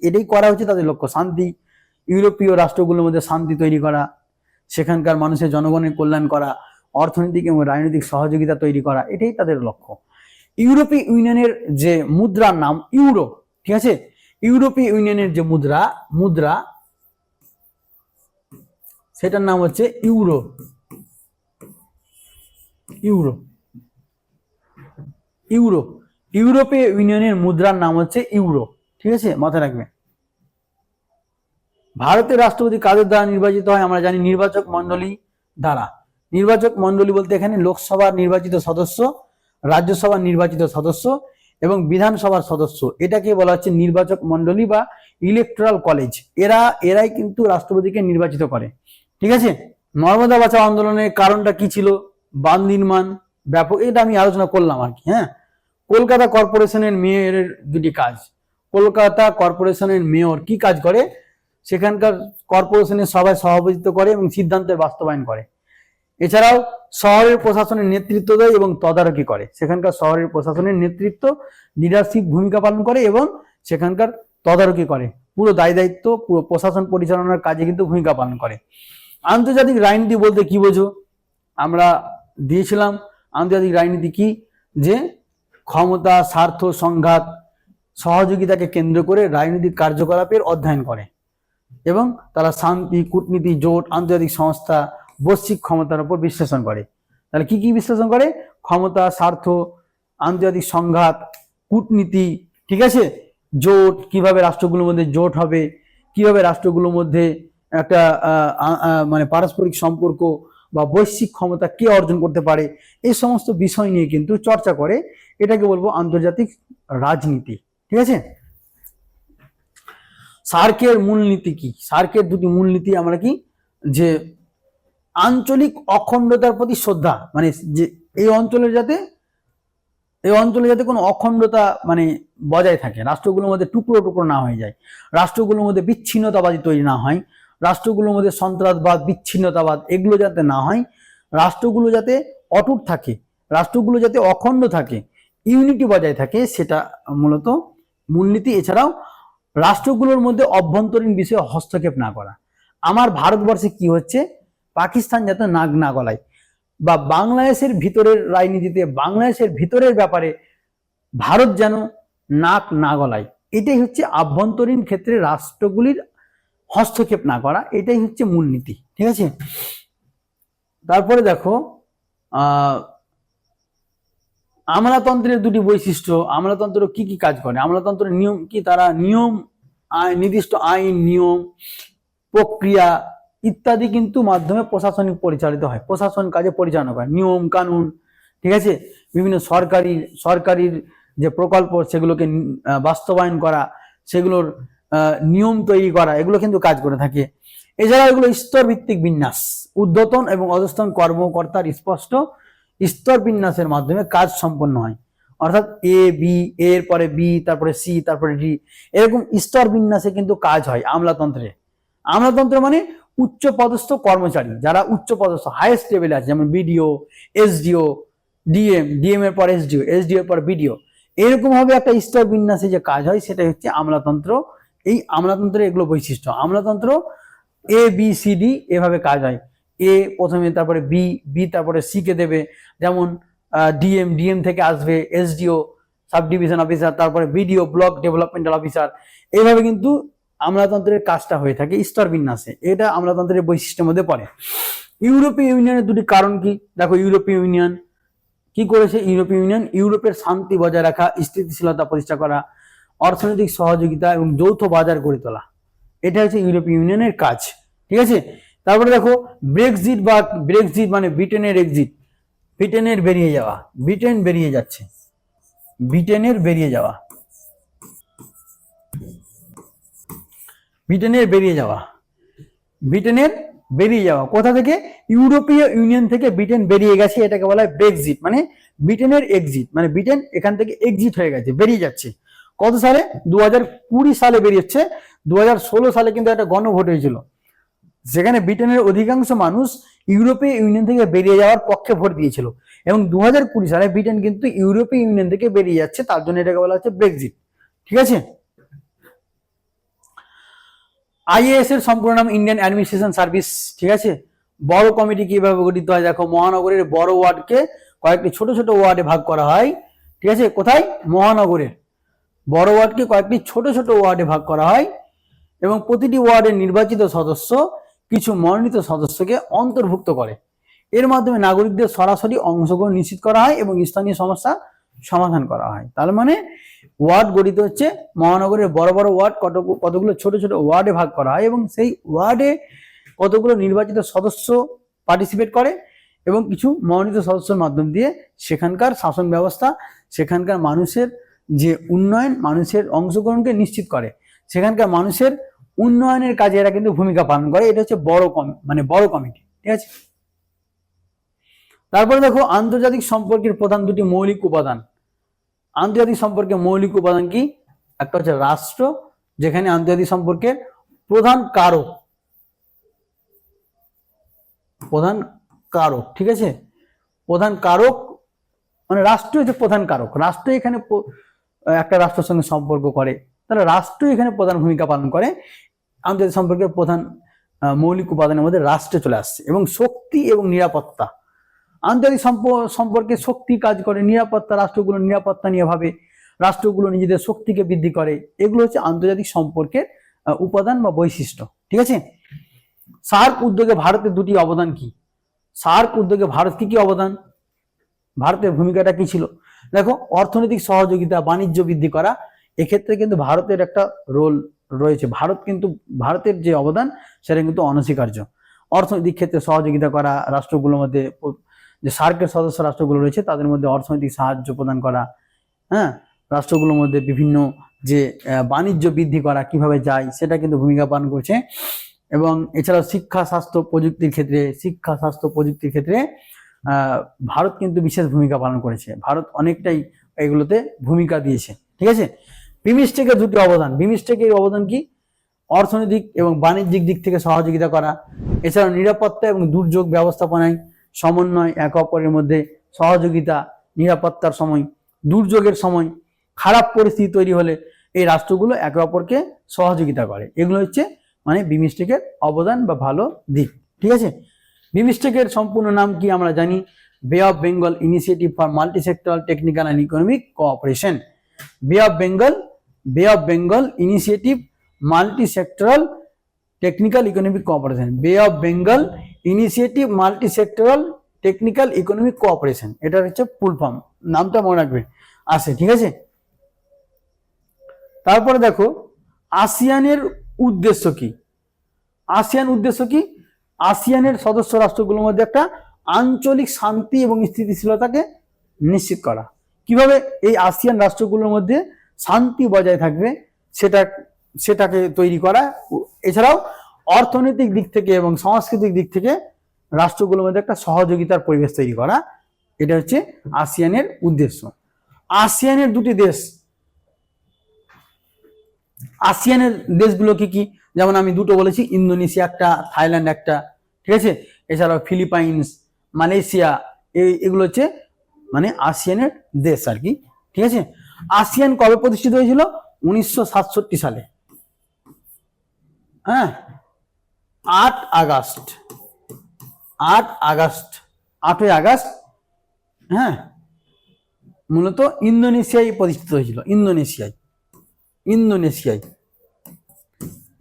এটাই করা হচ্ছে তাদের লক্ষ্য, শান্তি, ইউরোপীয় রাষ্ট্রগুলোর মধ্যে শান্তি তৈরি করা, সেখানকার মানুষের জনগণের কল্যাণ করা, অর্থনৈতিক এবং রাজনৈতিক সহযোগিতা তৈরি করা, এটাই তাদের লক্ষ্য। ইউরোপীয় ইউনিয়নের যে মুদ্রার নাম ইউরো, ঠিক আছে, ইউরোপীয় ইউনিয়নের যে মুদ্রা সেটার নাম হচ্ছে ইউরো। ইউরো ইউরো ইউরোপীয় ইউনিয়নের মুদ্রার নাম হচ্ছে ইউরো। ঠিক আছে, মাথায় রাখবে। ভারতের রাষ্ট্রপতি কাদের দ্বারা নির্বাচিত হয়? আমরা জানি নির্বাচক মন্ডলী দ্বারা। নির্বাচক মন্ডলী বলতে এখানে লোকসভার নির্বাচিত সদস্য, রাজ্যসভার নির্বাচিত সদস্য এবং বিধানসভার সদস্য, এটাকে বলা হচ্ছে নির্বাচক মন্ডলী বা ইলেকট্রাল কলেজ। এরাই কিন্তু রাষ্ট্রপতিকে নির্বাচিত করে। ঠিক আছে, নর্মদা বাঁচাও আন্দোলনের কারণটা কি ছিল? বাঁধ নির্মাণ ব্যাপক, এটা আমি আলোচনা করলাম আর কি। হ্যাঁ, কলকাতা কর্পোরেশনের মেয়রের দুটি কাজ। কলকাতা কর্পোরেশনের মেয়র কি কাজ করে? সেখানকার কর্পোরেশনের সভায় সভাপতিত্ব করে এবং সিদ্ধান্তের বাস্তবায়ন করে। এছাড়াও শহরের প্রশাসনের নেতৃত্ব দেয় এবং তদারকি করে। সেখানকার শহরের প্রশাসনের নেতৃত্ব, লিডারশিপ ভূমিকা পালন করে এবং সেখানকার তদারকি করে। পুরো দায়িত্ব, পুরো প্রশাসন পরিচালনার কাজে কিন্তু ভূমিকা পালন করে। আন্তর্জাতিক রাজনীতি বলতে কি বোঝো? আমরা দিয়েছিলাম আন্তর্জাতিক রাজনীতি কি, যে ক্ষমতা, স্বার্থ, সংঘাত, সহযোগিতাকে কেন্দ্র করে রাজনৈতিক কার্যকলাপের অধ্যয়ন করে এবং তারা শান্তি, কূটনীতি, জোট, আন্তর্জাতিক সংস্থা, বৈশ্বিক ক্ষমতার উপর বিশ্লেষণ করে। তাহলে কি কি বিশ্লেষণ করে? ক্ষমতা, স্বার্থ, আন্তর্জাতিক সংঘাত, কূটনীতি, ঠিক আছে, জোট, কিভাবে রাষ্ট্রগুলোর মধ্যে জোট হবে, কিভাবে রাষ্ট্রগুলোর মধ্যে একটা মানে পারস্পরিক সম্পর্ক বা বৈশ্বিক ক্ষমতা কে অর্জন করতে পারে, এই সমস্ত বিষয় নিয়ে কিন্তু চর্চা করে। এটাকে বলবো আন্তর্জাতিক রাজনীতি। ঠিক আছে, সার্কের মূলনীতি কি? সার্কের দুটি মূলনীতি আমরা কি, যে আঞ্চলিক অখণ্ডতার প্রতি শ্রদ্ধা, মানে যে এই অঞ্চলে যাতে কোনো অখণ্ডতা মানে বজায় থাকে, রাষ্ট্রগুলোর মধ্যে টুকরো টুকরো না হয়ে যায়, রাষ্ট্রগুলোর মধ্যে বিচ্ছিন্নতাবাদী তৈরি না হয়, রাষ্ট্রগুলোর মধ্যে সন্ত্রাসবাদ, বিচ্ছিন্নতাবাদ এগুলো যাতে না হয়, রাষ্ট্রগুলো যাতে অটুট থাকে, রাষ্ট্রগুলো যাতে অখণ্ড থাকে, ইউনিটি বজায় থাকে, সেটা মূলত মূলনীতি। এছাড়াও রাষ্ট্রগুলোর মধ্যে অভ্যন্তরীণ বিষয়ে হস্তক্ষেপ না করা। আমার ভারতবর্ষে কি হচ্ছে, পাকিস্তান যাতে নাক না গলায়, বা বাংলাদেশের ভিতরের রাজনীতিতে, বাংলাদেশের ভিতরের ব্যাপারে ভারত যেন নাক না গলায়, এটাই হচ্ছে আভ্যন্তরীণ ক্ষেত্রে রাষ্ট্রগুলির হস্তক্ষেপ না করা, এটাই হচ্ছে মূলনীতি। ঠিক আছে, তারপরে দেখো আমলাতন্ত্রের দুটি বৈশিষ্ট্য। আমলাতন্ত্র কি কি কাজ করে? আমলাতন্ত্রের নিয়ম কি? তারা নিয়ম, নির্দিষ্ট আইন, নিয়ম, প্রক্রিয়া ইত্যাদি কিন্তু মাধ্যমে প্রশাসনিক পরিচালিত হয়, প্রশাসন কাজে পরিচালনা করে, নিয়ম কানুন, ঠিক আছে, বিভিন্ন সরকারির যে প্রকল্প সেগুলোকে বাস্তবায়ন করা, সেগুলোর নিয়ম তৈরি করা, এগুলো কিন্তু কাজ করে থাকে। এছাড়া এগুলো স্তর ভিত্তিক বিন্যাস, ঊর্ধ্বতন এবং অধস্তন কর্মকর্তার স্পষ্ট স্তর বিন্যাসের মাধ্যমে কাজ সম্পন্ন হয়। অর্থাৎ এ বি, এর পরে বি, তারপরে সি, তারপরে ডি, এরকম স্তর বিন্যাসে কিন্তু কাজ হয় আমলাতন্ত্রে। আমলাতন্ত্র মানে উচ্চ পদস্থ কর্মচারী, যারা উচ্চ পদস্থ হাইয়েস্ট লেভেলে আছে, যেমন বিডিও, এসডিও, ডিএম এর পর এসডিও, এসডিও এর পর বিডিও, এরকম ভাবে একটা স্তর বিন্যাসে যে কাজ হয় সেটা হচ্ছে আমলাতন্ত্র। এই আমলাতন্ত্রের এগুলো বৈশিষ্ট্য। আমলাতন্ত্র এ বি সি ডি এভাবে কাজ হয়। এ প্রথমে, তারপরে বি, বি তারপরে সি কে দেবে, যেমন ডিএম থেকে আসবে এসডিও, সাব ডিভিশন অফিসার, তারপরে বিডিও, ব্লক ডেভেলপমেন্টাল অফিসার। এইভাবে কিন্তু আমলাতন্ত্রের কাজটা হয়ে থাকে স্তর বিন্যাসে। এটা আমলাতন্ত্রের বৈশিষ্ট্যের মধ্যে পড়ে। ইউরোপীয় ইউনিয়নের দুটি কারণ কি? দেখো, ইউরোপীয় ইউনিয়ন কি করেছে? ইউরোপীয় ইউনিয়ন ইউরোপের শান্তি বজায় রাখা, স্থিতিশীলতা প্রতিষ্ঠা করা, অর্থনৈতিক সহযোগিতা এবং যৌথ বাজার গড়ে তোলা, এটা হচ্ছে ইউরোপীয় ইউনিয়নের কাজ। ঠিক আছে, তারপরে দেখো ব্রেক্সিট মানে ব্রিটেনের এক্সিট, ব্রিটেনের বেরিয়ে যাওয়া, ব্রিটেন বেরিয়ে যাচ্ছে, ব্রিটেনের বেরিয়ে যাওয়া, ব্রিটেনের বেরিয়ে যাওয়া কোথা থেকে? ইউরোপীয় ইউনিয়ন থেকে ব্রিটেন বেরিয়ে গেছে, এটাকে বলা হয় ব্রেক্সিট, মানে ব্রিটেনের এক্সিট, মানে ব্রিটেন এখান থেকে এক্সিট হয়ে গেছে, বেরিয়ে যাচ্ছে। কত সালে? 2020 সালে বেরিয়েছে। 2016 সালে কিন্তু একটা গণভোট হয়েছিল, যেখানে ব্রিটেনের অধিকাংশ মানুষ ইউরোপীয় ইউনিয়ন থেকে বেরিয়ে যাওয়ার পক্ষে ভোট দিয়েছিল, এবং 2020 সালে ব্রিটেন কিন্তু ইউরোপীয় ইউনিয়ন থেকে বেরিয়ে যাচ্ছে, তার জন্য এটাকে বলা হচ্ছে ব্রেক্সিট। ঠিক আছে, আইএএস এর সম্পূর্ণ নাম ইন্ডিয়ান অ্যাডমিনিস্ট্রেশন সার্ভিস। ঠিক আছে, বড় কমিটি কিভাবে গঠিত হয়? দেখো, মহানগরের বড় ওয়ার্ডকে কয়েকটি ছোট ছোট ওয়ার্ডে ভাগ করা হয়। ঠিক আছে, কোথায়? মহানগরের বড় ওয়ার্ডকে কয়েকটি ছোট ছোট ওয়ার্ডে ভাগ করা হয় এবং প্রতিটি ওয়ার্ডের নির্বাচিত সদস্য কিছু মনোনীত সদস্যকে অন্তর্ভুক্ত করে। এর মাধ্যমে নাগরিকদের সরাসরি অংশগ্রহণ নিশ্চিত করা হয় এবং স্থানীয় সমস্যা সমাধান করা হয়। তার মানে ওয়ার্ড গঠিত হচ্ছে মহানগরের বড় বড় ওয়ার্ড কতগুলো ছোট ছোট ওয়ার্ডে ভাগ করা হয় এবং সেই ওয়ার্ডে কতগুলো নির্বাচিত সদস্য পার্টিসিপেট করে এবং কিছু মনোনীত সদস্যের মাধ্যম দিয়ে সেখানকার শাসন ব্যবস্থা, সেখানকার মানুষের যে উন্নয়ন, মানুষের অংশগ্রহণকে নিশ্চিত করে, সেখানকার মানুষের উন্নয়নের কাজে এরা কিন্তু ভূমিকা পালন করে। এটা হচ্ছে বড় কমিটি। ঠিক আছে, তারপরে দেখো আন্তর্জাতিক সম্পর্কের প্রধান দুটি মৌলিক উপাদান। আন্তর্জাতিক সম্পর্কের মৌলিক উপাদান কি? একটা হচ্ছে রাষ্ট্র, যেখানে আন্তর্জাতিক সম্পর্কের প্রধান কারক, ঠিক আছে, প্রধান কারক মানে রাষ্ট্র হচ্ছে প্রধান কারক। রাষ্ট্র এখানে একটা রাষ্ট্রের সঙ্গে সম্পর্ক করে, তাহলে রাষ্ট্র এখানে প্রধান ভূমিকা পালন করে। আন্তর্জাতিক সম্পর্কের প্রধান মৌলিক উপাদানের মধ্যে রাষ্ট্র চলে আসছে। এবং শক্তি এবং নিরাপত্তা, আন্তর্জাতিক সম্পর্কে শক্তি কাজ করে, নিরাপত্তা, রাষ্ট্রগুলো নিরাপত্তা নিয়ে ভাবে, রাষ্ট্রগুলো নিজেদের শক্তিকে বৃদ্ধি করে। এগুলো হচ্ছে আন্তর্জাতিক সম্পর্কের উপাদান বা বৈশিষ্ট্য। ঠিক আছে, সার্ক উদ্যোগে ভারতের দুটি অবদান কি? সার্ক উদ্যোগে ভারত কি অবদান, ভারতের ভূমিকাটা কি ছিল? দেখো, অর্থনৈতিক সহযোগিতা, বাণিজ্য বৃদ্ধি করা, এক্ষেত্রে কিন্তু ভারতের একটা রোল রয়েছে। ভারতের যে অবদান সেটা কিন্তু অনস্বীকার্য। অর্থনৈতিক ক্ষেত্রে সহযোগিতা করা, রাষ্ট্রগুলোর মধ্যে যে সার্কের সদস্য রাষ্ট্রগুলো রয়েছে তাদের মধ্যে অর্থনৈতিক সাহায্য প্রদান করা, হ্যাঁ, রাষ্ট্রগুলোর মধ্যে বিভিন্ন যে বাণিজ্য বৃদ্ধি করা কিভাবে যায় সেটা কিন্তু ভূমিকা পালন করছে। এবং এছাড়াও শিক্ষা স্বাস্থ্য প্রযুক্তির ক্ষেত্রে ভারত কিন্তু বিশেষ ভূমিকা পালন করেছে। ভারত অনেকটাই এগুলোতে ভূমিকা দিয়েছে। ঠিক আছে, বিমস্টেকের দুটি অবদান। বিমস্টেকের অবদান কি? অর্থনৈতিক এবং বাণিজ্যিক দিক থেকে সহযোগিতা করা, এছাড়াও নিরাপত্তা এবং দুর্যোগ ব্যবস্থাপনায় সমন্বয়, একে অপরের মধ্যে সহযোগিতা, নিরাপত্তার সময়, দুর্যোগের সময়, খারাপ পরিস্থিতি তৈরি হলে এই রাষ্ট্রগুলো একে অপরকে সহযোগিতা করে। এগুলো হচ্ছে মানে বিমস্টেকের অবদান বা ভালো দিক। ঠিক আছে, বিমস্টেকের সম্পূর্ণ নাম কি আমরা জানি? Bay of Bengal initiative for multi sectoral technical and economic cooperation. Bay of Bengal initiative multi sectoral technical economic cooperation. Bay of Bengal initiative multi sectoral technical economic cooperation, এটা হচ্ছে ফুল ফর্ম, নামটা মনে রাখবে আসে। ঠিক আছে, তারপরে দেখো আসিয়ানের উদ্দেশ্য কি? আসিয়ানের সদস্য রাষ্ট্রগুলোর মধ্যে একটা আঞ্চলিক শান্তি এবং স্থিতিশীলতাকে নিশ্চিত করা। কিভাবে এই আসিয়ান রাষ্ট্রগুলোর মধ্যে শান্তি বজায় থাকবে সেটাকে তৈরি করা। এছাড়াও অর্থনৈতিক দিক থেকে এবং সাংস্কৃতিক দিক থেকে রাষ্ট্রগুলোর মধ্যে একটা সহযোগিতার পরিবেশ তৈরি করা, এটা হচ্ছে আসিয়ানের উদ্দেশ্য। আসিয়ানের দেশগুলো কি? যেমন আমি দুটো বলেছি, ইন্দোনেশিয়া একটা, থাইল্যান্ড একটা। ঠিক আছে, এছাড়াও ফিলিপাইন্স, মালয়েশিয়া, এগুলো হচ্ছে মানে আসিয়ানের দেশ আর কি। ঠিক আছে, আসিয়ান কবে প্রতিষ্ঠিত হয়েছিল? 1967 সালে। হ্যাঁ, 8 আগস্ট, হ্যাঁ, মূলত ইন্দোনেশিয়ায় প্রতিষ্ঠিত হয়েছিল।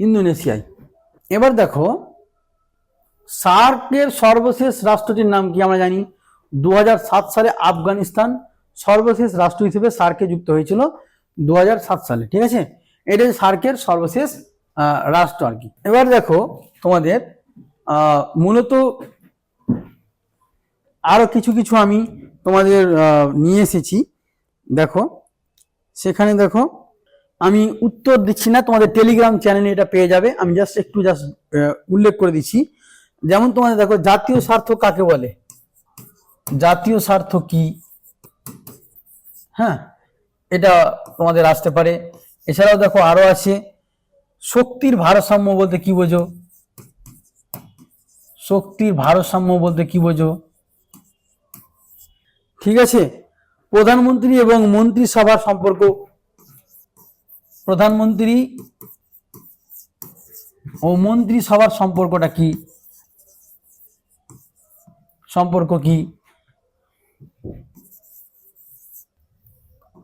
ইন্দোনেশিয়ায়। এবার দেখো সার্কের সর্বশেষ রাষ্ট্রটির নাম কি আমরা জানি? 2007 সালে আফগানিস্তান সর্বশেষ রাষ্ট্র হিসেবে সার্কে যুক্ত হয়েছিল 2007 সালে। ঠিক আছে, এটা সার্কের সর্বশেষ রাষ্ট্র আর কি। এবার দেখো তোমাদের মূলত আরো কিছু আমি তোমাদের নিয়ে এসেছি। দেখো সেখানে দেখো আমি উত্তর দিচ্ছি না, তোমাদের টেলিগ্রাম চ্যানেলে এটা পেয়ে যাবে। আমি জাস্ট উল্লেখ করে দিচ্ছি। যেমন তোমাদের দেখো জাতীয় স্বার্থ কাকে বলে? জাতীয় স্বার্থ কি? হ্যাঁ, এটা তোমাদের আসতে পারে। এছাড়াও দেখো আরো আছে শক্তির ভারসাম্য বলতে কি বোঝো? ঠিক আছে, প্রধানমন্ত্রী এবং মন্ত্রিসভার সম্পর্ক। প্রধানমন্ত্রী ও মন্ত্রিসভার সম্পর্কটা কি?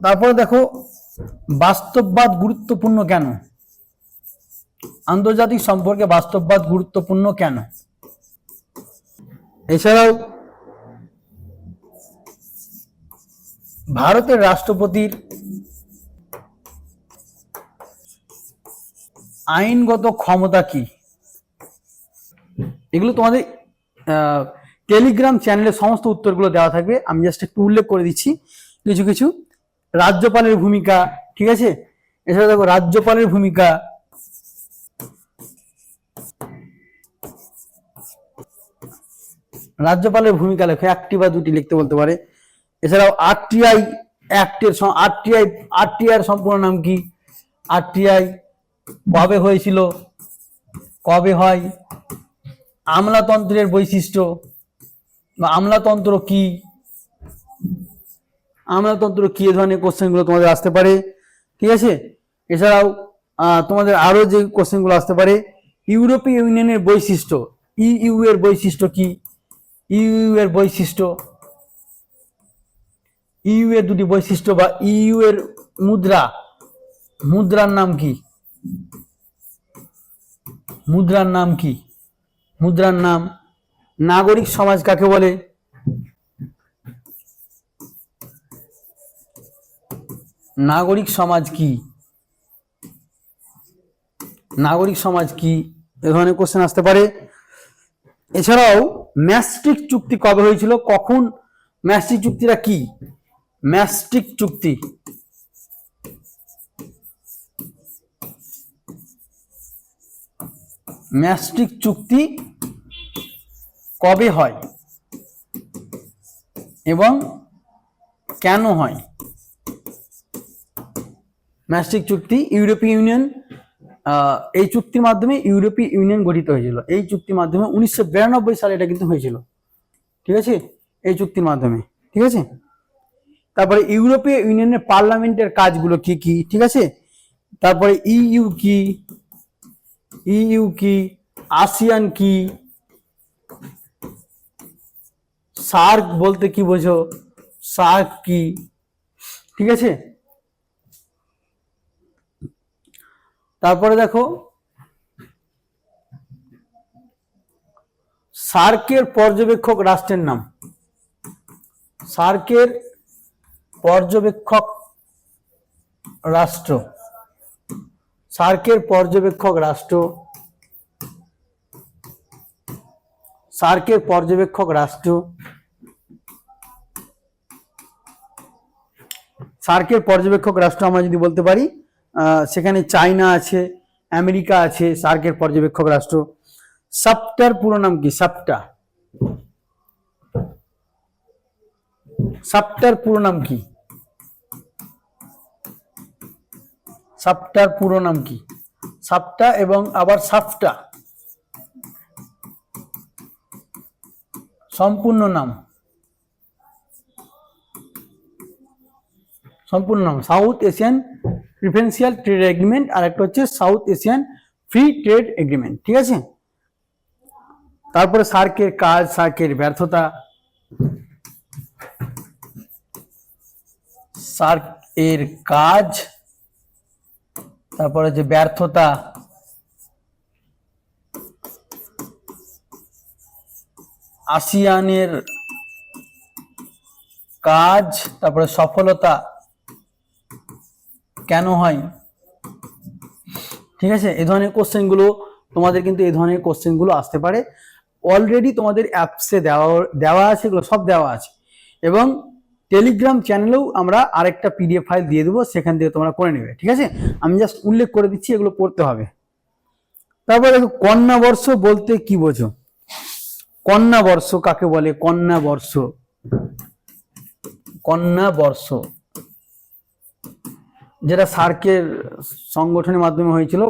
তারপরে দেখো বাস্তববাদ গুরুত্বপূর্ণ কেন? আন্তর্জাতিক সম্পর্কে বাস্তববাদ গুরুত্বপূর্ণ কেন? এছাড়াও ভারতের রাষ্ট্রপতির আইনগত ক্ষমতা কি? এগুলো তোমাদের টেলিগ্রাম চ্যানেলে সমস্ত উত্তরগুলো দেওয়া থাকবে, আমি জাস্ট একটু উল্লেখ করে দিচ্ছি কিছু কিছু। রাজ্যপালের ভূমিকা, ঠিক আছে। এছাড়া দেখো রাজ্যপালের ভূমিকা, রাজ্যপালের ভূমিকা লেখো, একটি বা দুটি লিখতে বলতে পারে। এছাড়াও আরটিআই অ্যাক্টের আরটিআই সম্পূর্ণ নাম কি? আরটিআই কবে হয়েছিল, কবে হয়, আমলাতন্ত্রের বৈশিষ্ট্য বা আমলাতন্ত্র কি, আমলাতন্ত্র কি, এ ধরনের কোশ্চেনগুলো তোমাদের আসতে পারে, ঠিক আছে। এছাড়াও তোমাদের আরো যে কোশ্চেনগুলো আসতে পারে, ইউরোপীয় ইউনিয়নের বৈশিষ্ট্য, ইইউ এর বৈশিষ্ট্য কি, ইইউ এর বৈশিষ্ট্য, ইইউ এর দুটি বৈশিষ্ট্য বা ইইউ এর মুদ্রার নাম কি, মুদ্রার নাম কি, মুদ্রার নাম। নাগরিক সমাজ কাকে বলে? নাগরিক সমাজ কি, নাগরিক সমাজ কি, এ ধরনের কোশ্চেন আসতে পারে। এছাড়াও ম্যাস্ট্রিক্ট চুক্তি কবে হয়েছিল, কখন, ম্যাস্ট্রিক্ট চুক্তিটা কি? ম্যাস্ট্রিক্ট চুক্তি, ম্যাস্ট্রিক্ট চুক্তি কবে হয় এবং কেন হয়? ম্যাস্ট্রিক্ট চুক্তি, ইউরোপীয় ইউনিয়ন, এই চুক্তির মাধ্যমে ইউরোপীয় ইউনিয়ন গঠিত হয়েছিল। এই চুক্তির মাধ্যমে 1992 সালে এটা কিন্তু হয়েছিল, ঠিক আছে, এই চুক্তির মাধ্যমে, ঠিক আছে। তারপরে ইউরোপীয় ইউনিয়নের পার্লামেন্টের কাজগুলো কি কি, ঠিক আছে। তারপরে ইইউ কি, ইইউ কি, আসিয়ান কি, সার্ক বলতে কি বোঝো, সার্ক কি, ঠিক আছে। তারপরে দেখো সার্কের পর্যবেক্ষক রাষ্ট্রের নাম, সার্কের পর্যবেক্ষক রাষ্ট্র, সার্কের পর্যবেক্ষক রাষ্ট্র, সার্কের পর্যবেক্ষক রাষ্ট্র, সার্কের পর্যবেক্ষক রাষ্ট্র আমরা যদি বলতে পারি, সেখানে চায়না আছে, আমেরিকা আছে সার্কের পর্যবেক্ষক রাষ্ট্র। সাপ্টার পুরো নাম কি? সাপ্টা, সাপ্টার পুরো নাম কি? সাপ্টার পুরো নাম কি? সাপ্টা এবং আবার সাফটা সম্পূর্ণ নাম, সম্পূর্ণ নাম south Asian preferential trade agreement, আর একটা হচ্ছে south Asian free trade agreement, ঠিক আছে। তারপরে সার্কের কাজ, সার্কের ব্যর্থতা, সার্ক এর কাজ, তারপরে যে ব্যর্থতা, আসিয়ানের কাজ, তারপরে সফলতা কেন হয়, ঠিক আছে। এই ধরনের কোশ্চেনগুলো তোমাদের কিন্তু এই ধরনের কোশ্চেনগুলো আসতে পারে। অলরেডি তোমাদের অ্যাপসে দেওয়া আছে, এগুলো সব দেওয়া আছে, এবং টেলিগ্রাম চ্যানেলেও আমরা আরেকটা পিডিএফ ফাইল দিয়ে দেবো, সেখান থেকে তোমরা করে নেবে, ঠিক আছে। আমি জাস্ট উল্লেখ করে দিচ্ছি, এগুলো পড়তে হবে। তারপরে দেখো কন্যা বর্ষ বলতে কি বোঝো? কন্যা বর্ষ কাকে বলে? কন্যা বর্ষ, কন্যা বর্ষ যেটা সার্কের সংগঠনের মাধ্যমে হয়েছিল,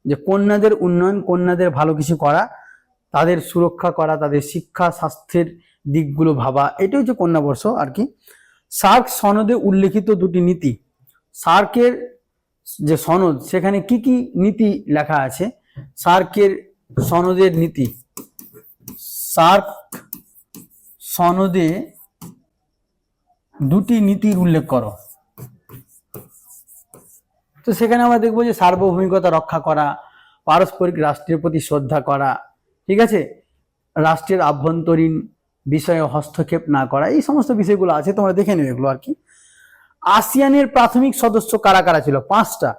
যে কন্যাদের উন্নয়ন, কন্যাদের ভালো কিছু করা, তাদের সুরক্ষা করা, তাদের শিক্ষা স্বাস্থ্যের দিকগুলো ভাবা, এটাই হচ্ছে কন্যা বর্ষ আর কি। সার্ক সনদে উল্লেখিত দুটি নীতি, সার্কের যে সনদ সেখানে কি কি নীতি লেখা আছে? সার্কের সনদের নীতি, সার্ক সনদে দুটি নীতির উল্লেখ করো, তো সেখানে আমরা দেখবো যে সার্বভৌমিকতা রক্ষা করা, পারস্পরিক রাষ্ট্রের প্রতি শ্রদ্ধা করা, ঠিক আছে, রাষ্ট্রের আভ্যন্তরীণ বিষয়ে হস্তক্ষেপ না করা, এই সমস্ত বিষয়গুলো আছে, তোমরা দেখে নেবে এগুলো আর কি। আসিয়ানের প্রাথমিক সদস্য কারা কারা ছিল? 5টা: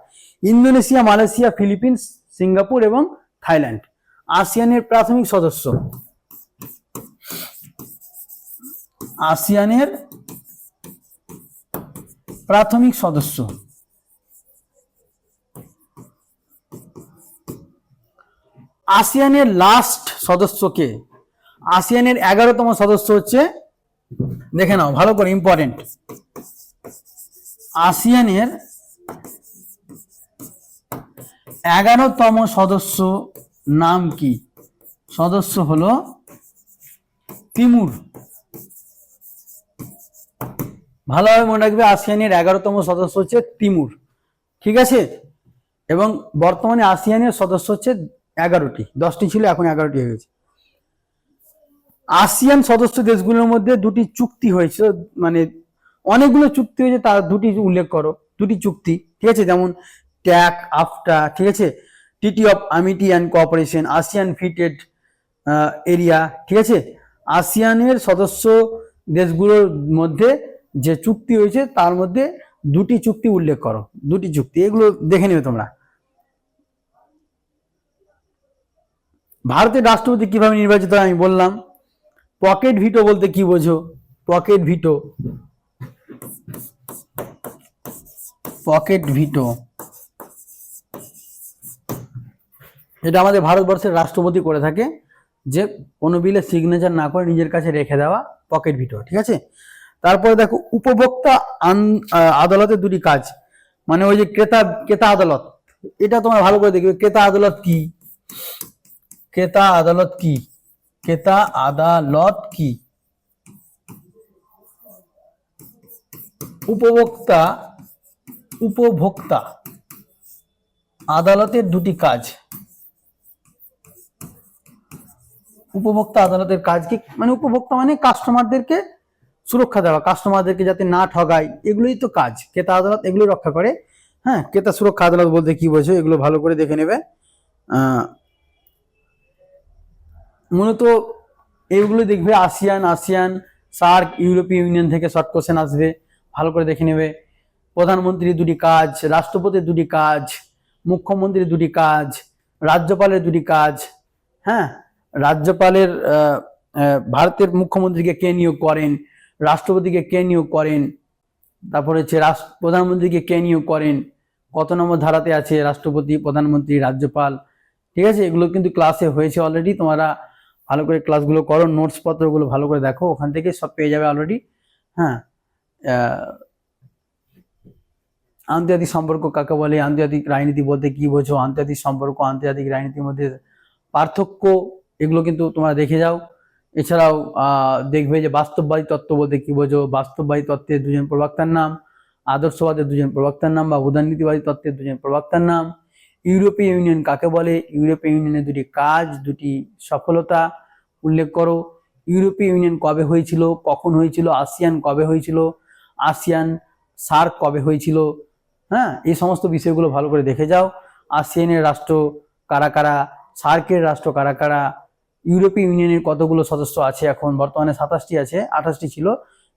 ইন্দোনেশিয়া, মালয়েশিয়া, ফিলিপিন্স, সিঙ্গাপুর এবং থাইল্যান্ড। আসিয়ানের প্রাথমিক সদস্য, আসিয়ানের প্রাথমিক সদস্য, আসিয়ানের লাস্ট সদস্য কে? আসিয়ানের 11তম সদস্য হচ্ছে, দেখে নাও ভালো করে, ইম্পর্টেন্ট, আসিয়ানের 11তম সদস্য নাম কি? সদস্য হলো তিমুর। ভালোভাবে মনে রাখবে, আসিয়ানের 11তম সদস্য হচ্ছে তিমুর, ঠিক আছে। এবং বর্তমানে আসিয়ানের সদস্য হচ্ছে 11টি, 10টি ছিল, এখন 11টি হয়ে গেছে। আসিয়ান সদস্য দেশগুলোর মধ্যে 2টি চুক্তি হয়েছে, মানে অনেকগুলো চুক্তি হয়েছে, তার 2টি উল্লেখ করো, 2টি চুক্তি, ঠিক আছে, যেমন ট্যাক, আফটা, ঠিক আছে, টিটি of amity and cooperation, ASEAN free trade area, ঠিক আছে। আসিয়ানের সদস্য দেশগুলোর মধ্যে যে চুক্তি হয়েছে তার মধ্যে 2টি চুক্তি উল্লেখ করো, 2টি চুক্তি, এগুলো দেখে নেবে তোমরা। ভারতের রাষ্ট্রপতি কিভাবে নির্বাচিত হয় আমি বললাম। পকেট ভিটো বলতে কি বোঝো? পকেট ভিটো, পকেট ভিটো এটা আমাদের ভারতবর্ষের রাষ্ট্রপতি করে থাকে, যে কোনো বিলে সিগনেচার না করে নিজের কাছে রেখে দেওয়া, পকেট ভিটো, ঠিক আছে। তারপরে দেখো, উপভোক্তা আদালতের 2টি কাজ, মানে ওই যে ক্রেতা আদালত, এটা তোমরা ভালো করে দেখবে। ক্রেতা আদালত কি? ক্রেতা আদালত কি? ক্রেতা আদালত কি? উপভোক্তা আদালতের 2টি কাজ। উপভোক্তা আদালতের কাজ কি? মানে উপভোক্তা মানে কাস্টমারদেরকে সুরক্ষা দেওয়া, কাস্টমারদেরকে যাতে না ঠগায়, এগুলোই তো কাজ। ক্রেতা আদালত এগুলো রক্ষা করে। হ্যাঁ, ক্রেতা সুরক্ষা আদালত বলতে কি বোঝো, এগুলো ভালো করে দেখে নেবে। মূলত এইগুলো দেখবে, আসিয়ান, সার্ক, ইউরোপীয় ইউনিয়ন থেকে শর্ট কোশ্চেন আসবে, ভালো করে দেখে নেবে। প্রধানমন্ত্রীর 2টি কাজ, রাষ্ট্রপতির 2টি কাজ, মুখ্যমন্ত্রীর 2টি কাজ, রাজ্যপালের 2টি কাজ। হ্যাঁ, রাজ্যপালের ভারতের মুখ্যমন্ত্রীকে কে নিয়োগ করেন, রাষ্ট্রপতিকে কে নিয়োগ করেন, তারপরে হচ্ছে প্রধানমন্ত্রীকে কে নিয়োগ করেন, কত নম্বর ধারাতে আছে রাষ্ট্রপতি, প্রধানমন্ত্রী, রাজ্যপাল, ঠিক আছে। এগুলো কিন্তু ক্লাসে হয়েছে অলরেডি, তোমরা ভালো করে ক্লাসগুলো করো, নোটস পত্রগুলো ভালো করে দেখো, ওখান থেকে সব পেয়ে যাবে অলরেডি। হ্যাঁ, আন্তর্জাতিক সম্পর্ক কাকে বলে, আন্তর্জাতিক রাজনীতি বলতে কি বোঝো, আন্তর্জাতিক সম্পর্ক, আন্তর্জাতিক রাজনীতির মধ্যে পার্থক্য, এগুলো কিন্তু তোমরা দেখে যাও। এছাড়াও দেখবে যে বাস্তববাদী তত্ত্ব বলতে কি বোঝো, বাস্তববাদী তত্ত্বের 2জন প্রবক্তার নাম, আদর্শবাদের 2জন প্রবক্তার নাম বা উদারনীতিবাদী তত্ত্বের 2জন প্রবক্তার নাম। ইউরোপীয় ইউনিয়ন কাকে বলে, ইউরোপীয় ইউনিয়নের 2টি কাজ, 2টি সফলতা উল্লেখ করো। ইউরোপীয় ইউনিয়ন কবে হয়েছিল, কখন হয়েছিল, আসিয়ান কবে হয়েছিল, আসিয়ান সার্ক কবে হয়েছিল। হ্যাঁ, এই সমস্ত বিষয়গুলো ভালো করে দেখে যাও। আসিয়ানের রাষ্ট্র কারা কারা, সার্কের রাষ্ট্র কারা কারা, ইউরোপীয় ইউনিয়নের কতগুলো সদস্য আছে, এখন বর্তমানে 27টি আছে, 28টি ছিল,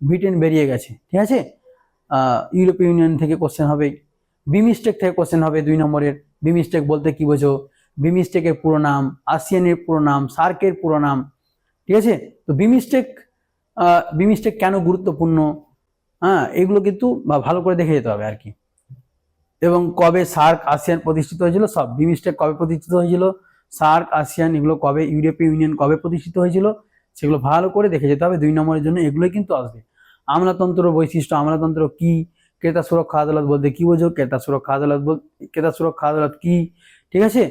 ব্রিটেন বেরিয়ে গেছে, ঠিক আছে। ইউরোপীয় ইউনিয়ন থেকে কোশ্চেন হবে। বিমস্টেক থেকে কোশ্চেন হবে 2 নম্বরের। বিমস্টেক বলতে কি বোঝো, বিমস্টেকের পুরো নাম, আসিয়ানের পুরো নাম, সার্কের পুরো নাম, ঠিক আছে। তো বিমস্টেক কেন গুরুত্বপূর্ণ, হ্যাঁ, এগুলো কিন্তু ভালো করে দেখে যেতে হবে আর কি। এবং কবে সার্ক আসিয়ান প্রতিষ্ঠিত হয়েছিল, সব বিমস্টেক কবে প্রতিষ্ঠিত হয়েছিল, সার্ক আসিয়ান এগুলো কবে, ইউরোপীয় ইউনিয়ন কবে প্রতিষ্ঠিত হয়েছিল, সেগুলো ভালো করে দেখে যেতে হবে। 2 নম্বরের জন্য এগুলোই কিন্তু আসবে। আমলাতন্ত্র বৈশিষ্ট্য, আমলাতন্ত্র কি, ক্রেতা সুরক্ষা আদালত বলতে কি বোঝো, ক্রেতা সুরক্ষা আদালত কি, ঠিক আছে।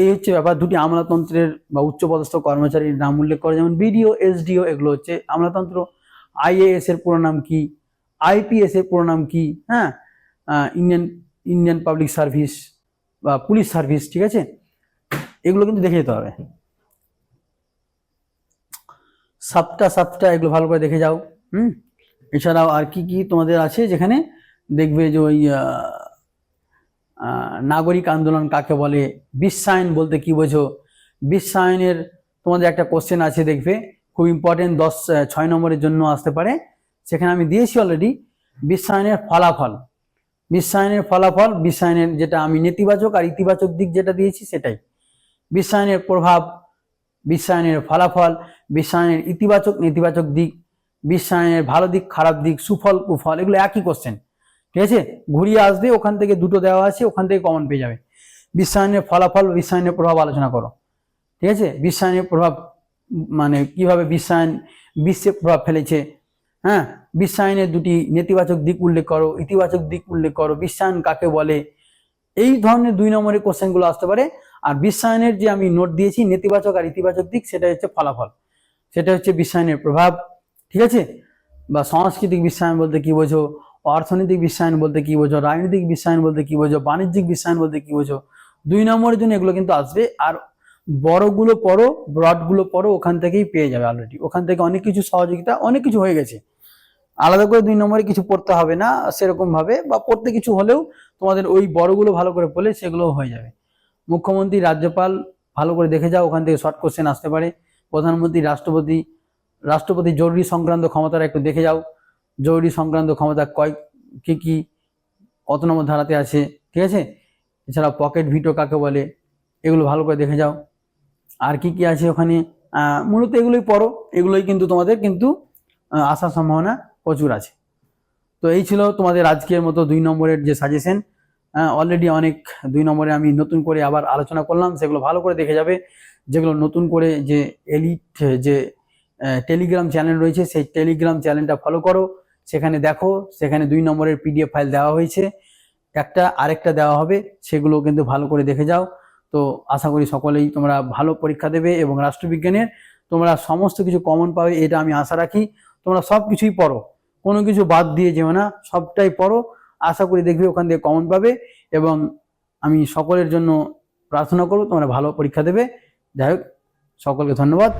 এই হচ্ছে ব্যাপার। 2টি আমলাতন্ত্রের বা উচ্চপদস্থ কর্মচারীর নাম উল্লেখ করে, যেমন বিডিও, এসডিও, এগুলো হচ্ছে আমলাতন্ত্র। আইএএস এর পুরো নাম কি, আইপিএস এর পুরো নাম কি, হ্যাঁ, ইন্ডিয়ান পাবলিক সার্ভিস বা পুলিশ সার্ভিস, ঠিক আছে। এগুলো কিন্তু দেখে যেতে হবে। সাপটা এগুলো ভালো করে দেখে যাও। এছাড়াও আর কি কি তোমাদের আছে, যেখানে দেখবে যে ওই নাগরিক আন্দোলন কাকে বলে, বিশ্বায়ন বলতে কি বোঝো, বিশ্বায়নের তোমাদের একটা কোশ্চেন আছে দেখবে, খুব ইম্পর্টেন্ট, 6 নম্বরের জন্য আসতে পারে, সেখানে আমি দিয়েছি অলরেডি। বিশ্বায়নের ফলাফল, বিশ্বায়নের ফলাফল, বিশ্বায়নের যেটা আমি নেতিবাচক আর ইতিবাচক দিক যেটা দিয়েছি সেটাই, বিশ্বায়নের প্রভাব, বিশ্বায়নের ফলাফল, বিশ্বায়নের ইতিবাচক নেতিবাচক দিক, বিশ্বায়নের ভালো দিক খারাপ দিক, সুফল কুফল, এগুলো একই কোশ্চেন, ঠিক আছে? ঘুরিয়ে আসবে, ওখান থেকে দুটো দেওয়া আছে, ওখান থেকে কমন পেয়ে যাবে। বিশ্বায়নের ফলাফল, বিশ্বায়নের প্রভাব আলোচনা করো, ঠিক আছে? বিশ্বায়নের প্রভাব মানে কিভাবে বিশ্বায়ন বিশ্বে প্রভাব ফেলেছে, হ্যাঁ, বিশ্বায়নের দুটি নেতিবাচক দিক উল্লেখ করো, ইতিবাচক দিক উল্লেখ করো, বিশ্বায়ন কাকে বলে, এই ধরনের 2 নম্বরের কোশ্চেনগুলো আসতে পারে। আর বিশ্বায়নের যে আমি নোট দিয়েছি নেতিবাচক আর ইতিবাচক দিক, সেটা হচ্ছে ফলাফল, সেটা হচ্ছে বিশ্বায়নের প্রভাব, ঠিক আছে? বা সাংস্কৃতিক বিশ্বায়ন বলতে কি বোঝো, অর্থনৈতিক বিশ্বায়ন বলতে কি বোঝো, রাজনৈতিক বিশ্বায়ন বলতে কি বোঝো, বাণিজ্যিক বিশ্বায়ন বলতে কি বোঝো, 2 নম্বরের জন্য এগুলো কিন্তু আসবে। আর বড়গুলো পড়ো, ব্রডগুলো পড়ো, ওখান থেকেই পেয়ে যাবে অলরেডি, ওখান থেকে অনেক কিছু সহযোগিতা, অনেক কিছু হয়ে গেছে, আলাদা করে 2 নম্বরে কিছু পড়তে হবে না সেরকম ভাবে, বা পড়তে কিছু হলেও তোমাদের ওই বড়গুলো ভালো করে পড়লে সেগুলো হয়ে যাবে। মুখ্যমন্ত্রী, রাজ্যপাল ভালো করে দেখে যাও, ওখান থেকে শর্ট কোশ্চেন আসতে পারে। প্রধানমন্ত্রী, রাষ্ট্রপতি, রাষ্ট্রপতি জরুরি সংক্রান্ত ক্ষমতাটা একটু দেখে যাও, জরুরি সংক্রান্ত ক্ষমতা কি কত নম্বর ধারাতে আছে, ঠিক আছে? এছাড়া পকেট ভিটো কাকে বলে, এগুলো ভালো করে দেখে যাও। আর কি কি আছে ওখানে, মূলত এগুলোই পড়ো, এগুলোই কিন্তু তোমাদের কিন্তু আসার সম্ভাবনা প্রচুর আছে। তো এই ছিল তোমাদের আজকের মতো 2 নম্বরের যে সাজেশন। অলরেডি অনেক 2 নম্বরে আমি নতুন করে আবার আলোচনা করলাম, সেগুলো ভালো করে দেখে যাবে। যেগুলো নতুন করে যে এলিট যে টেলিগ্রাম চ্যানেল রয়েছে, সেই টেলিগ্রাম চ্যানেলটা ফলো করো, সেখানে দেখো, সেখানে 2 নম্বরের পিডিএফ ফাইল দেওয়া হয়েছে, আরেকটা দেওয়া হবে, সেগুলো কিন্তু ভালো করে দেখে যাও। তো আশা করি সকলেই তোমরা ভালো পরীক্ষা দেবে এবং রাষ্ট্রবিজ্ঞানের তোমরা সমস্ত কিছু কমন পাবে, এটা আমি আশা রাখি। তোমরা সব কিছুই পড়ো, কোনো কিছু বাদ দিয়ে যেও না, সবটাই পড়ো, আশা করি দেখবে ওখান থেকে কমন পাবে। এবং আমি সকলের জন্য প্রার্থনা করব তোমরা ভালো পরীক্ষা দেবে। যাই হোক, সকলকে ধন্যবাদ।